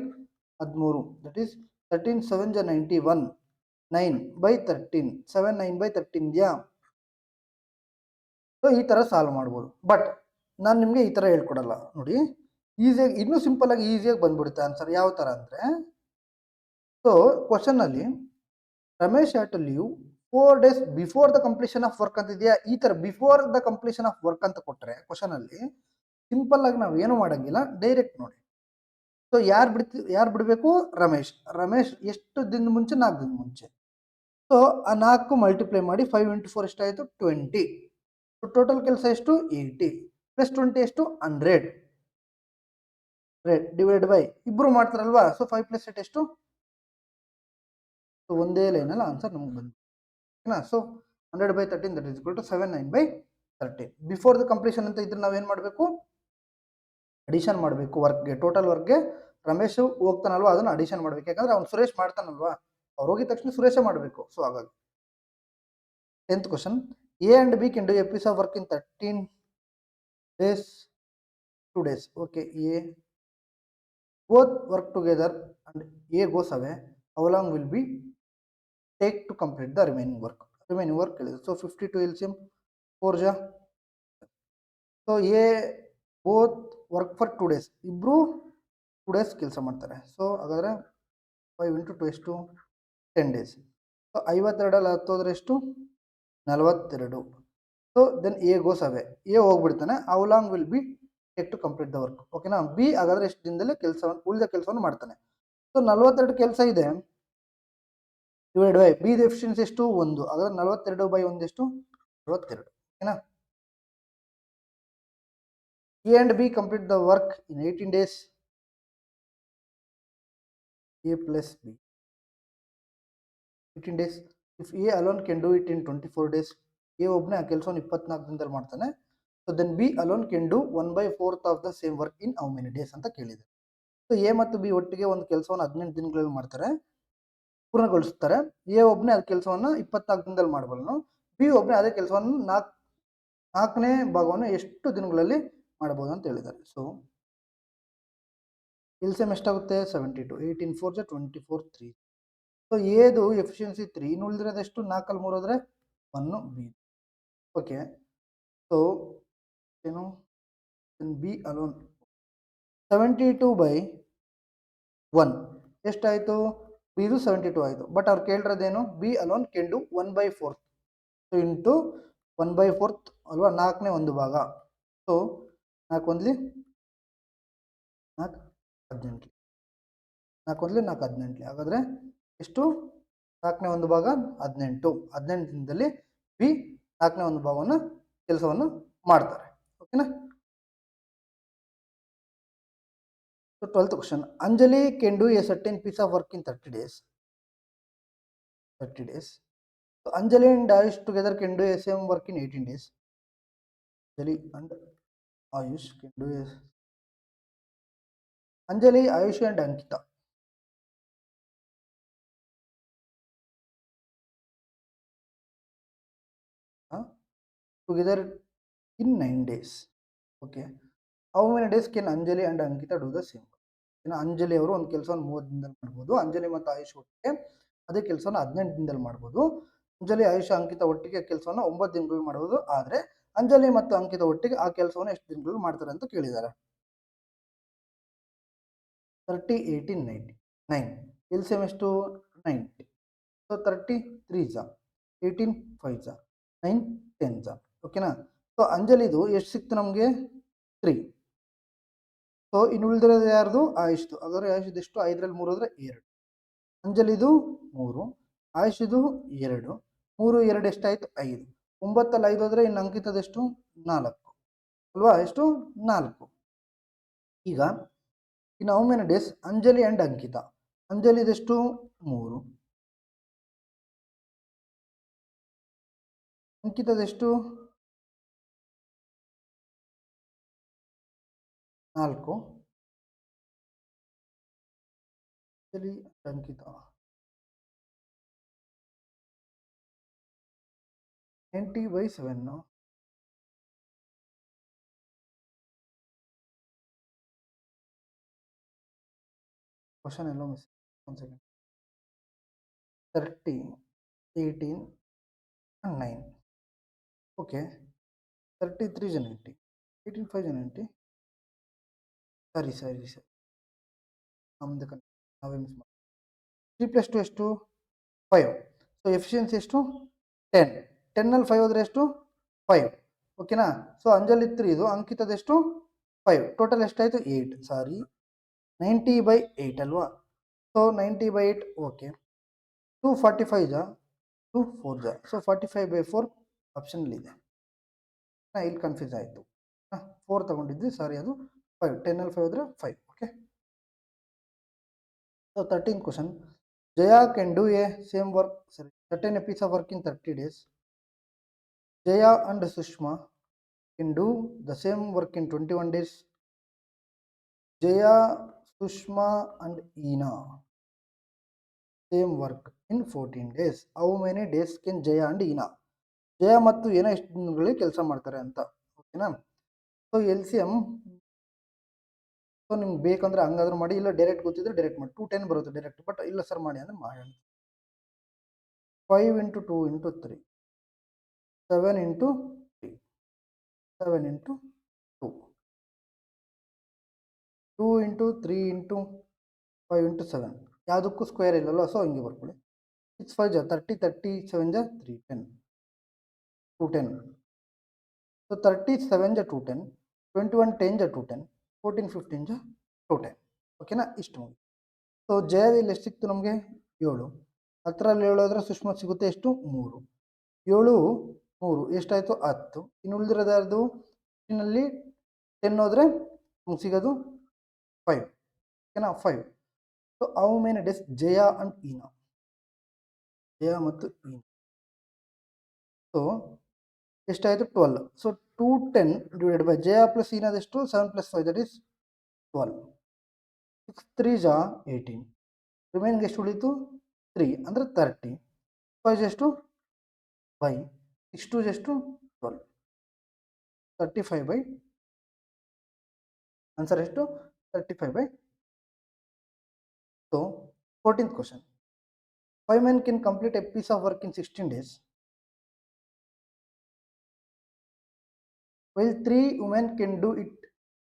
13. ದಟ್ ಈಸ್ 13 7 ಜಾ 91. 9 ಬೈ 13. 7 9 by 13 yeah. ಸೊ ಈ ಥರ ಸಾಲ್ವ್ ಮಾಡ್ಬೋದು. ಬಟ್ ನಾನು ನಿಮಗೆ ಈ ಥರ ಹೇಳ್ಕೊಡಲ್ಲ ನೋಡಿ. ಈಸಿಯಾಗಿ, ಇನ್ನೂ ಸಿಂಪಲ್ ಆಗಿ ಈಸಿಯಾಗಿ ಬಂದ್ಬಿಡುತ್ತೆ ಆನ್ಸರ್. ಯಾವ ಥರ ಅಂದರೆ, ಸೊ ಕ್ವಶನ್ನಲ್ಲಿ Ramesh had to leave 4 days before the completion of work ಅಂತಿದೆಯಾ? ಈ ಥರ before the completion of work ಅಂತ ಕೊಟ್ಟರೆ ಕ್ವಶನಲ್ಲಿ ಸಿಂಪಲ್ ಆಗಿ ನಾವು ಏನು ಮಾಡೋಂಗಿಲ್ಲ, ಡೈರೆಕ್ಟ್ ನೋಡಿ. ಸೊ ಯಾರು ಬಿಡಬೇಕು? ರಮೇಶ್. ರಮೇಶ್ ಎಷ್ಟು ದಿನದ ಮುಂಚೆ? 4 ದಿನದ ಮುಂಚೆ. ಸೊ ಆ 4 ಮಲ್ಟಿಪ್ಲೈ ಮಾಡಿ 5 × 4 ಎಷ್ಟಾಯಿತು? 20. ಟೋಟಲ್ ಕೆಲಸ ಎಷ್ಟು 80 ಪ್ಲಸ್ 20 ಎಷ್ಟು 100 ಡಿವೈಡ್ ಬೈ ಇಬ್ರು ಮಾಡ್ತಾರಲ್ವಾ, ಸೊ 5 ಪ್ಲಸ್ 8 ಎಷ್ಟು, ಸೊ ಒಂದೇ ಲೈನ್ ಅಲ್ಲ ಆನ್ಸರ್ ನಮಗೆ ಬಂತು. ಓಕೆನಾ. So 100/13 that is equal to 79/13. Before the completion ಅಂತ ಇದ್ರೆ ನಾವೇನ್ ಮಾಡಬೇಕು, ಅಡಿಷನ್ ಮಾಡಬೇಕು ವರ್ಕ್ಗೆ, ಟೋಟಲ್ ವರ್ಕ್ಗೆ ರಮೇಶ್ ಹೋಗ್ತಾನಲ್ವಾ ಅದನ್ನ ಅಡಿಷನ್ ಮಾಡ್ಬೇಕು, ಯಾಕಂದ್ರೆ ಅವ್ನು ಸುರೇಶ್ ಮಾಡ್ತಾನಲ್ವಾ, ಅವ್ರು ಹೋಗಿದ ತಕ್ಷಣ ಸುರೇಶೇ ಮಾಡಬೇಕು. ಸೊ ಹಾಗಾಗಿ 10th question, A and B can do a piece of work in 13 days 2 days. Okay, A both work together and A goes away, how long will be take to complete the remaining work? Remaining work so 52 LCM 4 ja. So A both work for 2 days, ibru 2 days ಕೆಲಸ ಮಾಡ್ತಾರೆ. So ಹಾಗಾದ್ರೆ 5 into 2 ಎಷ್ಟು 10 days. So 52 ಅಲ್ಲಿ 10 ಹೋದ್ರೆ ಎಷ್ಟು 42. So then A goes away, A ಹೋಗ್ಬಿಡ್ತಾನೆ, how long will B take to complete the work. ಓಕೆನಾ. B ಹಾಗಾದ್ರೆ ಎಷ್ಟು ದಿನದಲ್ಲಿ ಕೆಲಸವನ್ನು ಉಳಿದ ಕೆಲಸವನ್ನು ಮಾಡ್ತಾನೆ. ಸೊ 42 ಕೆಲಸ ಇದೆ, ಡಿವೈಡ್ ಬೈ ಬಿ ಎಫಿಷಿಯನ್ಸಿ ಎಷ್ಟು 1, ಹಾಗಾದ್ರೆ 42/1 ಎಷ್ಟು 42. ಓಕೆನಾ. A and B complete the work in 18 days. A plus B 18 days. If A alone can do it in 24 days. A ಒಬ್ಬನೇ ಆ ಕೆಲಸವನ್ನು 24 ದಿನದಲ್ಲಿ ಮಾಡ್ತಾನೆ. So then B alone can do 1/4 of the same work in how many days ಅಂತ ಕೇಳಿದೆ. So A ಮತ್ತು B ಒಟ್ಟಿಗೆ ಒಂದು ಕೆಲಸವನ್ನು 18 ದಿನಗಳಲ್ಲಿ ಮಾಡ್ತಾರೆ, ಪೂರ್ಣಗೊಳಿಸ್ತಾರೆ. ಎ ಒಬ್ಬನೇ ಅದ ಕೆಲಸವನ್ನು 24 ದಿನದಲ್ಲಿ ಮಾಡಬಲ್ಲನು. ಬಿ ಒಬ್ಬನೇ ಅದೇ ಕೆಲಸವನ್ನು 4ನೇ ಭಾಗವನ್ನು ಎಷ್ಟು ದಿನಗಳಲ್ಲಿ ಮಾಡಬಹುದು ಅಂತ ಹೇಳಿದ್ದಾರೆ. ಸೊ ಎಲ್ಸಿಎಂ ಎಷ್ಟಾಗುತ್ತೆ 72, 18 4 24 3. ಸೊ ಎದು ಎಫಿಷಿಯನ್ಸಿ 3, ಇನ್ನು ಉಳಿದಿರೋದು ಎಷ್ಟು 4 ಅಲ್ಲಿ 3 ಹೋದ್ರೆ 1 ಬಿ. ಓಕೆ. ಸೊ ಏನು ಬಿ ಅಲೋನ್ 72/1 ಎಷ್ಟಾಯಿತು, ಬಿದು 72 ಆಯಿತು. ಬಟ್ ಅವ್ರು ಕೇಳಿರೋದೇನು, B alone can do 1/4 into 1/4 ಅಲ್ವಾ, 4ನೇ 1 ಭಾಗ. ಸೊ 4 1 4 18, 4 1 4 18, ಹಾಗಾದ್ರೆ ಎಷ್ಟು 4ನೇ 1 ಭಾಗ 18. 18 ದಿನದಲ್ಲಿ ಬಿ 4ನೇ 1 ಭಾಗವನ್ನು ಕೆಲಸವನ್ನು ಮಾಡ್ತಾರೆ. ಓಕೆನಾ. So 12th question, Anjali can do a certain piece of work in 30 days. 30 days. So Anjali and Ayush together can do a same work in 18 days. Anjali and Ayush can do a Anjali, Ayush and Ankita. Together in 9 days. Okay. How many days can Anjali and Ankita do the same? Anjali ಅವರು ಒಂದು ಕೆಲಸವನ್ನು 30 ದಿನದಲ್ಲಿ ಮಾಡ್ಬೋದು, ಅಂಜಲಿ ಮತ್ತು ಆಯುಷ್ ಒಟ್ಟಿಗೆ ಅದೇ ಕೆಲಸವನ್ನು 18 ದಿನದಲ್ಲಿ ಮಾಡ್ಬೋದು. ಅಂಜಲಿ ಆಯುಷ್ ಅಂಕಿತ ಒಟ್ಟಿಗೆ ಕೆಲಸವನ್ನು 9 ದಿನಗಳಲ್ಲಿ ಮಾಡ್ಬೋದು. ಆದರೆ ಅಂಜಲಿ ಮತ್ತು ಅಂಕಿತ ಒಟ್ಟಿಗೆ ಆ ಕೆಲಸವನ್ನು ಎಷ್ಟು ದಿನಗಳಲ್ಲಿ ಮಾಡ್ತಾರೆ ಅಂತ ಕೇಳಿದ್ದಾರೆ. 30 18 90 9 ಎಲ್ಸಿಎಂ ಎಷ್ಟು 90. ಸೊ 30 3 ಜಾ 18 5 ಜಾ 9 10 ಜಾ. ಓಕೆನಾ. ಸೊ ಅಂಜಲಿದು ಎಷ್ಟು ಸಿಕ್ತು ನಮಗೆ 3. ಸೊ ಇನ್ನು ಉಳಿದಿರೋದು ಯಾರ್ದು ಆಯುಷ್ದು, ಹಾಗಾದ್ರೆ ಆಯುಷ್ದು ಎಷ್ಟು 5ರಲ್ಲಿ 3 ಹೋದ್ರೆ 2, ಅಂಜಲಿದು 3, ಆಯುಷ್ದು 2, 3 2 ಎಷ್ಟಾಯ್ತು 5, 9ಅಲ್ಲಿ 5 ಹೋದ್ರೆ ಇನ್ನು ಅಂಕಿತದೆಷ್ಟು 4 ಅಲ್ವಾ, ಎಷ್ಟು 4. ಈಗ ಇನ್ನು how many days Anjali and Ankita, ಅಂಜಲಿದೆಷ್ಟು 3, ಅಂಕಿತದೆಷ್ಟು 4, ಅಂಜಲಿ ಅಂಕಿತ 90/7. ಕ್ವಶನ್ ಎಲ್ಲೋ ಮಿಸ್, ಒಂದು ಸೆಕೆಂಡ್. 30 18 and 9. ಓಕೆ. 33 ಜನ 90, 18 5 ಜನ 90. ಸರಿ ನಮ್ದು ನಾವೇ ಮಿಸ್ ಮಾಡಿ. 3 + 2 ಎಷ್ಟು 5. ಸೊ ಎಫಿಷಿಯನ್ಸಿ ಎಷ್ಟು 10, 10ಅಲ್ಲಿ 5 ಹೋದ್ರೆ ಎಷ್ಟು 5. ಓಕೆನಾ. ಸೊ ಅಂಜಲಿ 3 ಇದು, ಅಂಕಿತದೆಷ್ಟು 5, ಟೋಟಲ್ ಎಷ್ಟಾಯಿತು 8. ಸಾರಿ 90/8 ಅಲ್ವಾ. ಸೊ 90/8. ಓಕೆ. 245 ಜಾ 2 4 ಜಾ. ಸೊ 45/4 ಆಪ್ಷನ್ ಇದೆ. ಇಲ್ಲಿ ಕನ್ಫ್ಯೂಸ್ ಆಯಿತು. 4 ತಗೊಂಡಿದ್ವಿ, ಸಾರಿ ಅದು 5. 10 5 ಹೋದರೆ 5. Okay. So 13th question. Jaya can do a same work, sorry, certain a piece of work in 30 days. Jaya and Sushma can do the same work in 21 days. Jaya, Sushma and Ina same work in 14 days. How many days can Jaya and Ina? ಜಯ ಮತ್ತು ಏನೋ ಎಷ್ಟು ದಿನಗಳಲ್ಲಿ ಕೆಲಸ ಮಾಡ್ತಾರೆ ಅಂತ. ಓಕೆನಾ. So L C M, so ನಿಮ್ಗೆ ಬೇಕಂದ್ರೆ ಹಂಗಾದ್ರೂ ಮಾಡಿ, ಇಲ್ಲ ಡೈರೆಕ್ಟ್ ಗೊತ್ತಿದ್ರೆ ಡೈರೆಕ್ಟ್ ಮಾಡಿ. 210 ಬರುತ್ತೆ ಡೈರೆಕ್ಟ್, ಬಟ್ ಇಲ್ಲ ಸರ್ ಮಾಡಿ ಅಂದ್ರೆ ಮಾಡೋಣ. 5 × 2 × 3, 7 × 3, 7 × 2, 2 × 3 × 5 × 7. ಯಾವುದಕ್ಕೂ ಸ್ಕ್ವೇರ್ ಇಲ್ಲಲ್ಲ, ಸೊ ಹಿಂಗೆ ಬರ್ಕೊಳ್ಳಿ. 6 5 ಜಾ 30, 37 ಜಾ 310, 210. ಸೊ 37 ಜಾ 210, 21 10 ಜಾ 210, 14 15 ಜಾ 210. ಓಕೆನಾ, ಇಷ್ಟು. ಸೊ ಜಯದಲ್ಲಿ ಎಷ್ಟು ಸಿಕ್ತು ನಮಗೆ? 7. 10ರಲ್ಲಿ 7 ಹೋದ್ರೆ ಸುಷ್ಮಾ ಸಿಗುತ್ತೆ ಎಷ್ಟು? 3. 7 3 ಎಷ್ಟಾಯಿತು? 10. ಇನ್ನು ಉಳಿದಿರೋದು ಯಾರ್ದು? ಇನ್ನಲ್ಲಿ 10 ಹೋದರೆ ನಮ್ಗೆ ಸಿಗೋದು 5. ಓಕೆನಾ, 5. So how many days Jaya and Eena? Jaya ಮತ್ತು ಈನಾ. ಸೊ ಎಷ್ಟಾಯಿತು? 12. So 210 divided by Jaya plus ಈನಾದೆಷ್ಟು? 7 + 5 ದಟ್ ಈಸ್ 12. 6 3 ಜಾ 18. ರಿಮೈನಿಂಗ್ ಎಷ್ಟು ಉಳಿತು? 3 ಅಂದರೆ 30. 5 ಎಷ್ಟು? 5. 6 2 ಎಷ್ಟು? 12. 35/, ಆನ್ಸರ್ ಎಷ್ಟು? 35/. So 14th question. 5 men can complete a piece of work in 16 days, while 3 women can do it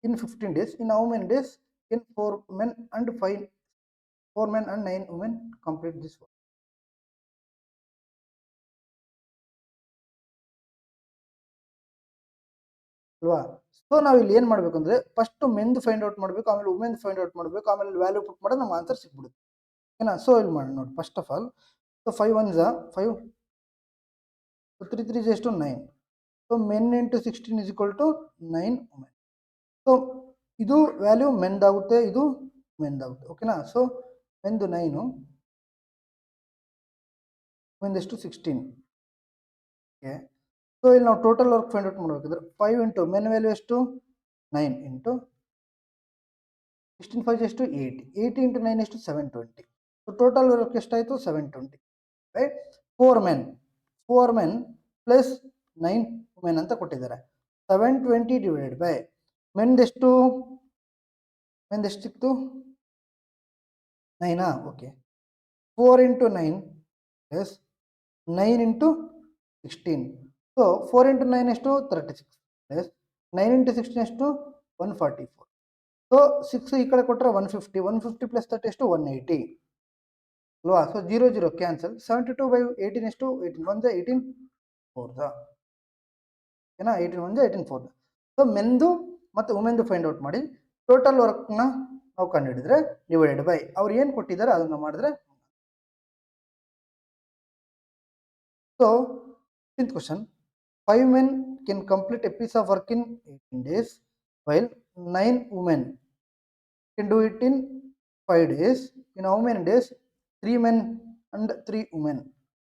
in 15 days. In how many days can 4 men and 9 women complete this work? ಅಲ್ವಾ? So ನಾವು ಇಲ್ಲಿ ಏನು ಮಾಡಬೇಕಂದ್ರೆ first ಮೆನ್ದು find out ಮಾಡಬೇಕು, ಆಮೇಲೆ women find out ಮಾಡಬೇಕು, ಆಮೇಲೆ value ಪುಟ್ ಮಾಡೋದು ನಮ್ಮ ಆನ್ಸರ್ ಸಿಕ್ಬಿಡುತ್ತೆ. ಓಕೆನಾ. ಸೊ ಇಲ್ಲಿ ಮಾಡಿ ನೋಡಿ. ಫಸ್ಟ್ ಆಫ್ ಆಲ್, ಸೊ 5 1 5, 3 3 ಎಷ್ಟು? 9. So men × 16 = 9 women. ಸೊ ಇದು ವ್ಯಾಲ್ಯೂ ಮೆನ್ದಾಗುತ್ತೆ, ಇದು ಮೆನ್ದಾಗುತ್ತೆ. ಓಕೆನಾ. ಸೊ ಮೆನ್ದು 9, ಮೆನ್ದೆಷ್ಟು? 16. ಓಕೆ. ಸೊ ಇಲ್ಲಿ ನಾವು ಟೋಟಲ್ ವರ್ಕ್ ಫೈಂಡ್ ಔಟ್ ಮಾಡಬೇಕಂದ್ರೆ 5 × ಮೆನ್ ವ್ಯಾಲ್ಯೂ ಎಷ್ಟು? 9 × 16 5 ಎಷ್ಟು? 80. 80 × 9 ಎಷ್ಟು? 720. ಸೊ ಟೋಟಲ್ ವರ್ಕ್ ಎಷ್ಟಾಯಿತು? 720. ರೈಟ್. 4 ಮೆನ್ ಪ್ಲಸ್ 9 ವುಮೆನ್ ಅಂತ ಕೊಟ್ಟಿದ್ದಾರೆ. 720 ಡಿವೈಡೆಡ್ ಬೈ ಮೆನ್ದೆಷ್ಟು ಸಿಕ್ತು? 9. ಓಕೆ. 4 × 9 ಪ್ಲಸ್ 9 × 16. ಸೊ 4 × 9 ಎಷ್ಟು? 36 ಪ್ಲಸ್ 9 × 16 ಎಷ್ಟು? 144. ಸೊ 6 ಈ ಕಡೆ ಕೊಟ್ಟರೆ 150. 150 + 30 ಎಷ್ಟು? 180 ಅಲ್ವಾ? So 0 0 cancel. 72/18 ಎಷ್ಟು? 18 1 18 4. ಓಕೆನಾ. 18 1 18 4. ಸೊ ಮೆನ್ದು ಮತ್ತು ವುಮೆನ್ದು ಫೈಂಡ್ ಔಟ್ ಮಾಡಿ ಟೋಟಲ್ ವರ್ಕ್ನ ನಾವು ಕಂಡುಹಿಡಿದ್ರೆ ಡಿವೈಡೆಡ್ ಬೈ ಅವ್ರು ಏನು ಕೊಟ್ಟಿದ್ದಾರೆ ಅದನ್ನು ಮಾಡಿದ್ರೆ. So 15th question. 5 men can complete a piece of work in 18 days, while 9 women can do it in 5 days. In how many days? 3 men and 3 women.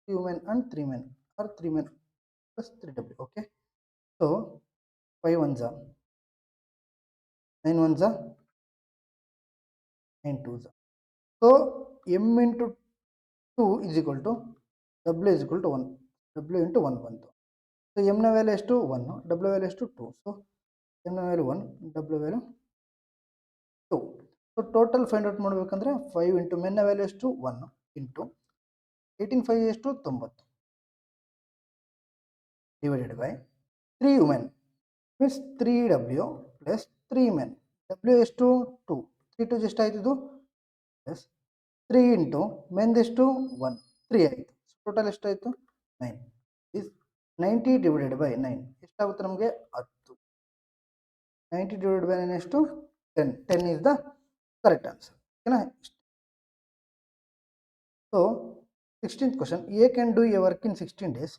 3 women and 3 men, or 3 men plus 3W. Okay. So 5 1 9 1 9 2. So m × 2 is equal to W is equal to 1. W × 1 ಬಂತು. So ಎಮ್ನ value ಎಷ್ಟು? 1. W value ಎಷ್ಟು? 2. So ಎಮ್ನ value 1, W value 2. So total find out ಮಾಡಬೇಕಂದ್ರೆ 5 × ಮೆನ್ನ value ಎಷ್ಟು? 1 into 18 5 ಎಷ್ಟು? 90 divided by 3 women means 3W plus 3 men. W ಎಷ್ಟು? 2. 3 2 ಎಷ್ಟಾಯ್ತು ಇದು? Plus 3 into ಮೆನ್ದೆಷ್ಟು? 1 3 ಆಯಿತು. ಟೋಟಲ್ ಎಷ್ಟಾಯಿತು? 9. ಇಸ್ 90 ಡಿವೈಡೆಡ್ ಬೈ 9 ಎಷ್ಟಾಗುತ್ತೆ ನಮಗೆ? 10. 90 ಡಿವೈಡೆಡ್ ಬೈ 9 ಎಷ್ಟು? 10. 10 is the correct answer. ಓಕೆನಾ. So 16th question. A can do a work in 16 days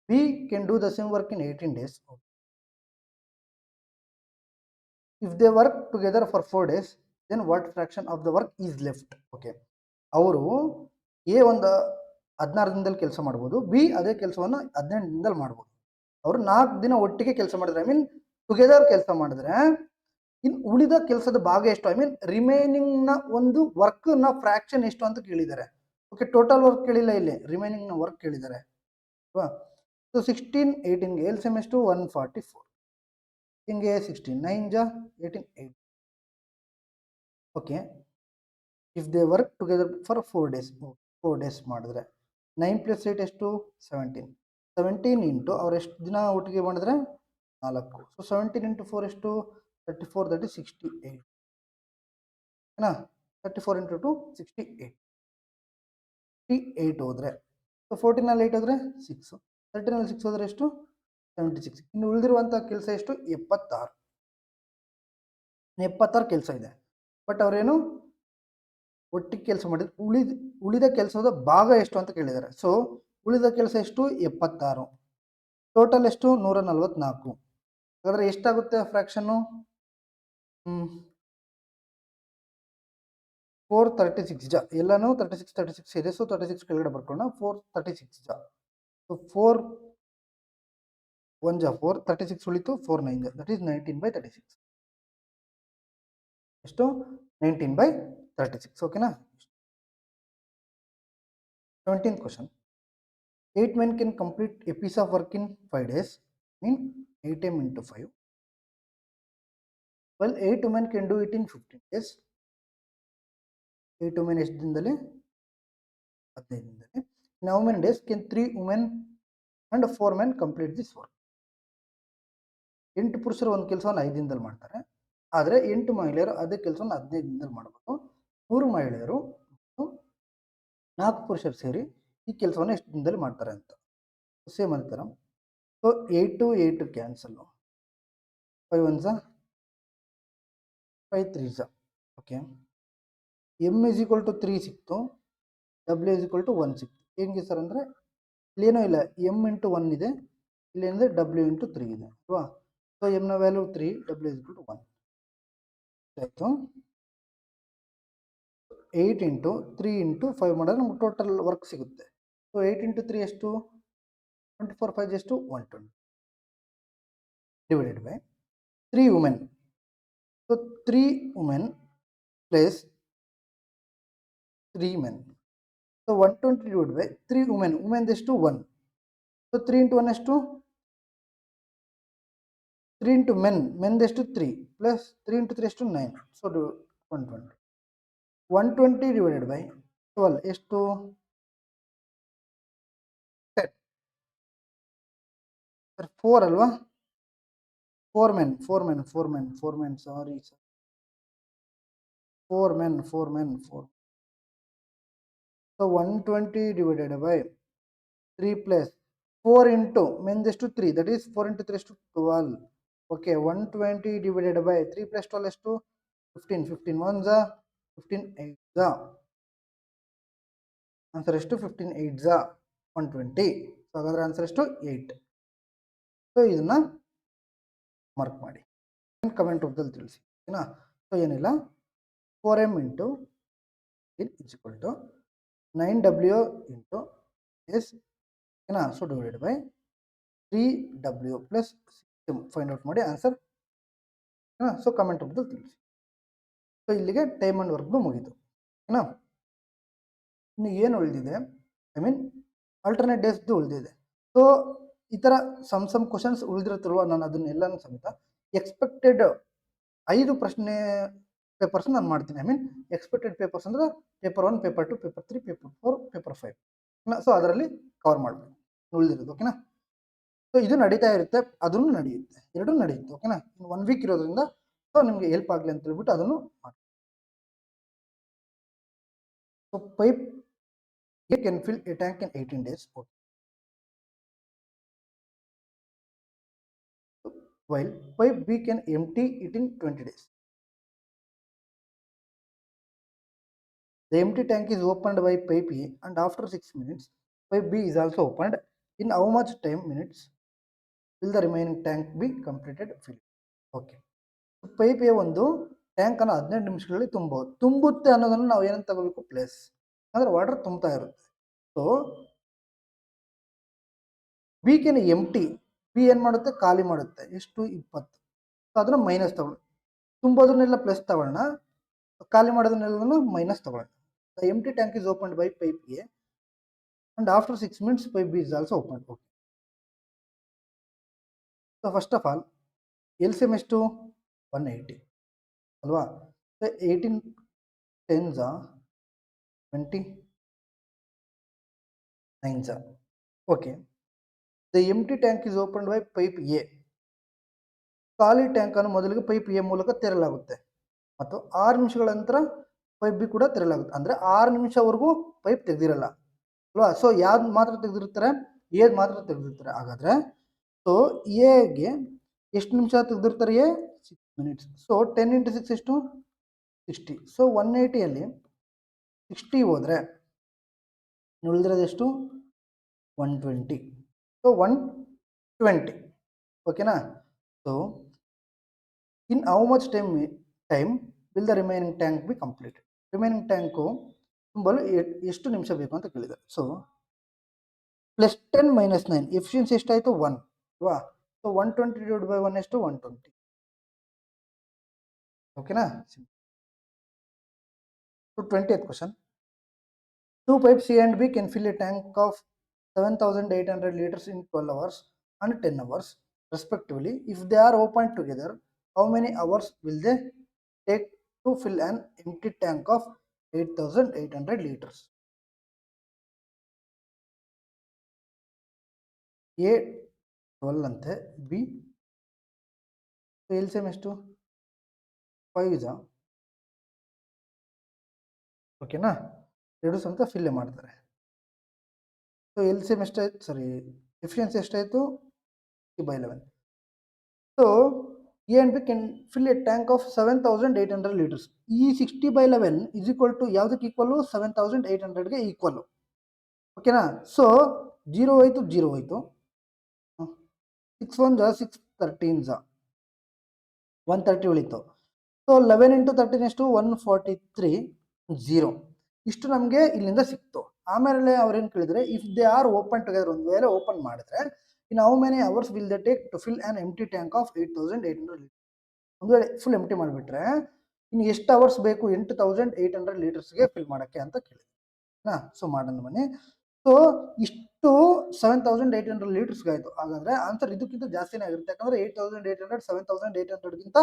B can do the same work in 18 days. If they work together for 4 days, then what fraction of the work is left? Okay. ಅವರು A ಒಂದು 16 ದಿನದಲ್ಲಿ ಕೆಲಸ ಮಾಡ್ಬೋದು, B ಅದೇ ಕೆಲಸವನ್ನು 18 ದಿನದಲ್ಲಿ ಮಾಡ್ಬೋದು. ಅವರು 4 ದಿನ ಒಟ್ಟಿಗೆ ಕೆಲಸ ಮಾಡಿದ್ರೆ, ಐ ಮೀನ್ ಟುಗೆದರ್ ಕೆಲಸ ಮಾಡಿದ್ರೆ, ಇನ್ ಉಳಿದ ಕೆಲಸದ ಭಾಗ ಎಷ್ಟು, ಐ ಮೀನ್ ರಿಮೈನಿಂಗ್ ನ ಒಂದು ವರ್ಕ್ ನ ಫ್ರಾಕ್ಷನ್ ಎಷ್ಟು ಅಂತ ಕೇಳಿದ್ದಾರೆ. ಓಕೆ, ಟೋಟಲ್ ವರ್ಕ್ ಕೇಳಿಲ್ಲ, ಇಲ್ಲಿ ರಿಮೈನಿಂಗ್ ನ ವರ್ಕ್ ಕೇಳಿದ್ದಾರೆ. ಸೊ 16 18 ಗೆ ಎಲ್ಸಿಎಂ ಎಷ್ಟು 144, ಹಿಂಗೆ 16 9 ಜಾ 18 8. Okay, if they work together for 4 days, 4 days ಮಾಡಿದ್ರೆ 9 + 8 ಎಷ್ಟು 17, 17 ಇಂಟು ಅವ್ರು ಎಷ್ಟು ದಿನ ಒಟ್ಟಿಗೆ ಮಾಡಿದ್ರೆ 4. ಸೊ 17 ಇಂಟು 4 ಎಷ್ಟು 34, ದಟ್ ಇಸ್ 68 ಏನಾ. 34 ಇಂಟು 2 68, 68 ಹೋದ್ರೆ, ಸೊ 14 8 ಹೋದ್ರೆ 6, 13 6 ಹೋದ್ರೆ ಎಷ್ಟು 76. ಇನ್ನು ಉಳಿದಿರುವಂಥ ಕೆಲಸ ಎಷ್ಟು 76. 76 ಕೆಲಸ ಇದೆ, ಬಟ್ ಅವರೇನು ಒಟ್ಟಿಗೆ ಕೆಲಸ ಮಾಡಿದ್ರೆ ಉಳಿದ ಕೆಲಸದ ಭಾಗ ಎಷ್ಟು ಅಂತ ಕೇಳಿದ್ದಾರೆ. ಸೊ ಉಳಿದ ಕೆಲಸ ಎಷ್ಟು 76, ಟೋಟಲ್ ಎಷ್ಟು 144. ಹಾಗಾದ್ರೆ ಎಷ್ಟಾಗುತ್ತೆ ಫ್ರಾಕ್ಷನ್ನು 436 ಜಾ, ಎಲ್ಲಾನು 36 ಇದೆ. ಸೊ 36 ಕೆಳಗಡೆ ಬರ್ಕೊಂಡು 436 ಜಾ. ಸೊ 4 1 ಜಾ 4, 36 ಉಳಿತು, 4 9 ಜಾ, ದಟ್ ಈಸ್ 19/36. ಎಷ್ಟು 19/36. ಓಕೆನಾ. 17th question. 8 men can complete a piece of work in 5 days, mean 8m into 5. Well, 8 women can do it in 15 days. 8 women ಎಷ್ಟು ದಿನದಲ್ಲಿ 15 ದಿನದಲ್ಲಿ. In how many days can 3 women and 4 men complete this work? 8 ಪುರುಷರು ಒಂದು ಕೆಲಸವನ್ನು 5 ದಿನದಲ್ಲಿ ಮಾಡ್ತಾರೆ, ಆದರೆ 8 ಮಹಿಳೆಯರು ಅದೇ ಕೆಲಸವನ್ನು 15 ದಿನದಲ್ಲಿ ಮಾಡಬೇಕು. 3 ಮಹಿಳೆಯರು 4 ಪುರುಷರು ಸೇರಿ ಈ ಕೆಲಸವನ್ನು ಎಷ್ಟು ದಿನದಲ್ಲಿ ಮಾಡ್ತಾರೆ ಅಂತ. ಸೇಮ್ ಅಂತಾರ. So 8 8 cancel, 5 1 5 3. Okay, M is equal to 3 ಸಿಕ್ತು, ಡಬ್ಲ್ಯೂ ಇಸ್ ಈಕ್ವಲ್ ಟು 1 ಸಿಕ್ತು. ಹೆಂಗೆ ಸರ್ ಅಂದರೆ ಇಲ್ಲೇನೂ ಇಲ್ಲ, ಎಮ್ ಇಂಟು 1 ಇದೆ, ಇಲ್ಲೇನಿದೆ ಡಬ್ಲ್ಯೂ ಇಂಟು 3 ಇದೆ ಅಲ್ವಾ. ಸೊ ಎಮ್ನ value 3, W is equal to 1 ಆಯಿತು. 8 ಇಂಟು 3 ಇಂಟು 5 ಮಾಡಿದ್ರೆ ನಮ್ಗೆ ಟೋಟಲ್ ವರ್ಕ್ ಸಿಗುತ್ತೆ. ಸೊ 8 ಇಂಟು 3 ಎಷ್ಟು 24, 5 ಎಷ್ಟು 120 divided by 3 women. So 3 women plus 3 men. So 120 divide by 3 women, women ಎಷ್ಟು 1. ಸೊ 3 ಇಂಟು 1 ಎಷ್ಟು 3 ಇಂಟು ಮೆನ್, ಮೆನ್ದೆಷ್ಟು 3 ಪ್ಲಸ್ 3 ಇಂಟು 3 ಎಷ್ಟು 9. ಸೊ 120 120 ಡಿವೈಡೆಡ್ ಬೈ 12 ಎಷ್ಟು 10. 4 ಅಲ್ವಾ, 4 men sorry sir, 4 men 4. So 120 divided by 3 plus 4 into ಮೆನ್ದೆಷ್ಟು 3, that is 4 into 3 ಎಷ್ಟು 12. Okay, 120 divided by 3 plus 12 ಎಷ್ಟು 15. 15 1 ಜಾ 15 8 ಜಾ, ಆನ್ಸರ್ ಎಷ್ಟು 15 8 ಜಾ 120. ಸೊ ಹಾಗಾದ್ರೆ ಆನ್ಸರ್ ಎಷ್ಟು 8. ಸೊ ಇದನ್ನ ಮಾರ್ಕ್ ಮಾಡಿ, ಕಮೆಂಟ್ ರೂಪದಲ್ಲಿ ತಿಳಿಸಿ ಓಕೆನಾ. ಸೊ ಏನಿಲ್ಲ, 4m into is equal to 9w into S ಓಕೆನಾ. So divided by 3w plus 6m find out ಮಾಡಿ ಆನ್ಸರ್ ಓಕೆನಾ. ಸೊ ಕಮೆಂಟ್ ರೂಪದಲ್ಲಿ ತಿಳಿಸಿ. ಸೊ ಇಲ್ಲಿಗೆ ಟೈಮ್ ಆ್ಯಂಡ್ ವರ್ಕ್ನು ಮುಗೀತು ಓಕೆನಾ. ಇನ್ನು ಏನು ಉಳಿದಿದೆ, ಐ ಮೀನ್ ಆಲ್ಟರ್ನೇಟ್ ಡೇಸ್ದು ಉಳಿದಿದೆ. ಸೊ ಈ ಥರ ಸಮ್ ಕ್ವಶನ್ಸ್ ಉಳಿದಿರುತ್ತಲ್ವ, ನಾನು ಅದನ್ನೆಲ್ಲನೂ ಸಮೇತ ಎಕ್ಸ್ಪೆಕ್ಟೆಡ್ 5 ಪ್ರಶ್ನೆ ಪೇಪರ್ಸ್ ನಾನು ಮಾಡ್ತೀನಿ. ಐ ಮೀನ್ ಎಕ್ಸ್ಪೆಕ್ಟೆಡ್ ಪೇಪರ್ಸ್ ಅಂದರೆ paper 1, paper 2, paper 3, paper 4, paper 5. So ಅದರಲ್ಲಿ ಕವರ್ ಮಾಡಬೇಕು ಉಳಿದಿರೋದು ಓಕೆನಾ. ಸೊ ಇದು ನಡೀತಾ ಇರುತ್ತೆ, ಅದನ್ನು ನಡೆಯುತ್ತೆ, ಎರಡೂ ನಡೆಯುತ್ತೆ ಓಕೆನಾ. 1 ವೀಕ್ ಇರೋದ್ರಿಂದ ಸೊ ನಿಮಗೆ ಹೆಲ್ಪ್ ಆಗಲಿ ಅಂತ ಹೇಳ್ಬಿಟ್ಟು ಅದನ್ನು ಮಾಡಿ. So pipe A can fill a tank in 18 days. While pipe B can empty it in 20 days. The empty tank is opened by pipe A and after 6 minutes, pipe B is also opened. In how much time minutes will the remaining tank be completed fill? Okay, pipe A ಒಂದು tank ಅನ್ನು 15 ನಿಮಿಷಗಳಲ್ಲಿ ತುಂಬುತ್ತೆ ಅನ್ನೋದನ್ನು ನಾವು ಏನಂತ ತಗೋಬೇಕು, place ಅಂದ್ರೆ water ತುಂಬ್ತಾ ಇರುತ್ತೆ. So B ಕೆನ ಎಂಟಿ, B ಏನ್ ಮಾಡುತ್ತೆ, ಖಾಲಿ ಮಾಡುತ್ತೆ. ಎಷ್ಟು, 20. ಸೊ ಅದನ್ನ ಮೈನಸ್ ತಗೊಳ್ಳಿ, ತುಂಬೋದನ್ನೆಲ್ಲ ಪ್ಲಸ್ ತಗೊಳ್ಳೋಣ, ಖಾಲಿ ಮಾಡೋದನ್ನೆಲ್ಲ ಮೈನಸ್ ತಗೊಳ್ಳೋಣ. The empty tank is opened by pipe A and after 6 minutes pipe B is also opened. Okay. So first of all LCM ಎಷ್ಟು 180 ಅಲ್ವಾ. So 18 10s 20 9s. Okay. The empty tank is opened by pipe A. ಖಾಲಿ tank ಅನ್ನು ಮೊದಲಿಗೆ pipe A ಮೂಲಕ ತೆರಲಾಗುತ್ತೆ ಮತ್ತು 6 ನಿಮಿಷಗಳ ನಂತರ pipe B ಕೂಡ ತೆರಲಾಗುತ್ತೆ. ಅಂದ್ರೆ 6 ನಿಮಿಷವರೆಗೂ ಪೈಪ್ ತೆಗೆದಿರಲ್ಲ ಅಲ್ವಾ. ಸೊ ಯಾವ್ದು ಮಾತ್ರ ತೆಗೆದಿರ್ತಾರೆ, ಎ ಮಾತ್ರ ತೆಗೆದಿರ್ತಾರೆ. ಹಾಗಾದ್ರೆ ಸೊ ಎಗೆ ಎಷ್ಟು ನಿಮಿಷ ತೆಗೆದಿರ್ತಾರೆ, ಎ 6 ಮಿನಿಟ್ಸ್. ಸೊ 10 × 6 ಎಷ್ಟು, 60. ಸೊ 180ಯಲ್ಲಿ 60 ಹೋದ್ರೆ ಉಳಿದಿರೋದು ಎಷ್ಟು, 120. ಸೊ 120. ಓಕೆನಾ. So in how much time will the remaining tank be completed? Remaining tank ತುಂಬಲು ಎಷ್ಟು ನಿಮಿಷ ಬೇಕು ಅಂತ ಕೇಳಿದ್ದಾರೆ. ಸೊ +10 - 9 ಎಫಿಷಿಯನ್ಸಿ ಎಷ್ಟಾಯಿತು, 1 ಅಲ್ವಾ. ಸೊ 120 / 1 ಎಷ್ಟು, 120. ಓಕೆನಾ. So 20th question. 2 pipes A and B can fill a tank of 7,800 liters in 12 hours and 10 hours respectively. If they are opened together, how many hours will they take to fill an empty tank of 8,800 liters? A 12 ಅಂತೆ, B LCM ಎಷ್ಟು 5 ಓಕೆನಾ. ಎರಡು ಸಮೇತ fill ಮಾಡ್ತಾರೆ. So LCM ಎಷ್ಟಾಯ್ತು, ಸಾರಿ efficiency ಎಷ್ಟಾಯಿತು, 60/11. So A and B can fill a tank of 7,800 liters. ಈ 60/11 is equal to ಯಾವುದಕ್ಕೆ ಈಕ್ವಲ್ಲು, 7,800ಗೆ ಈಕ್ವಲ್ಲು. ಓಕೆನಾ. ಸೊ 0 ಹೋಯ್ತು, 0 ಹೋಯ್ತು, 6 1 6 13 130 ಉಳಿತು. ಸೊ 11 × 13 ಎಷ್ಟು, 143 0. ಇಷ್ಟು ನಮಗೆ ಇಲ್ಲಿಂದ ಸಿಕ್ತು. ಆಮೇಲೆ ಅವ್ರೇನು ಕೇಳಿದ್ರೆ, if they are open together, ಒಂದು ವೇಳೆ ಓಪನ್ ಮಾಡಿದ್ರೆ in how many hours will they take to fill an empty tank of 8,800 litre? ಒಂದು ವೇಳೆ ಫುಲ್ ಎಂಟಿ ಮಾಡಿಬಿಟ್ರೆ ಇನ್ನು ಎಷ್ಟು ಅವರ್ಸ್ ಬೇಕು 8,800 ಲೀಟರ್ಸ್ಗೆ ಫಿಲ್ ಮಾಡೋಕ್ಕೆ ಅಂತ ಕೇಳಿದ್ವಿ. ಸೊ ಮಾಡೋಣ ಬನ್ನಿ. ಸೊ ಇಷ್ಟು 7,800 ಲೀಟರ್ಸ್ಗೆ ಆಯಿತು. ಹಾಗಾದ್ರೆ ಆನ್ಸರ್ ಇದಕ್ಕಿಂತ ಜಾಸ್ತಿನೇ ಆಗಿರುತ್ತೆ, ಯಾಕಂದ್ರೆ 8,800 7,800ಗಿಂತ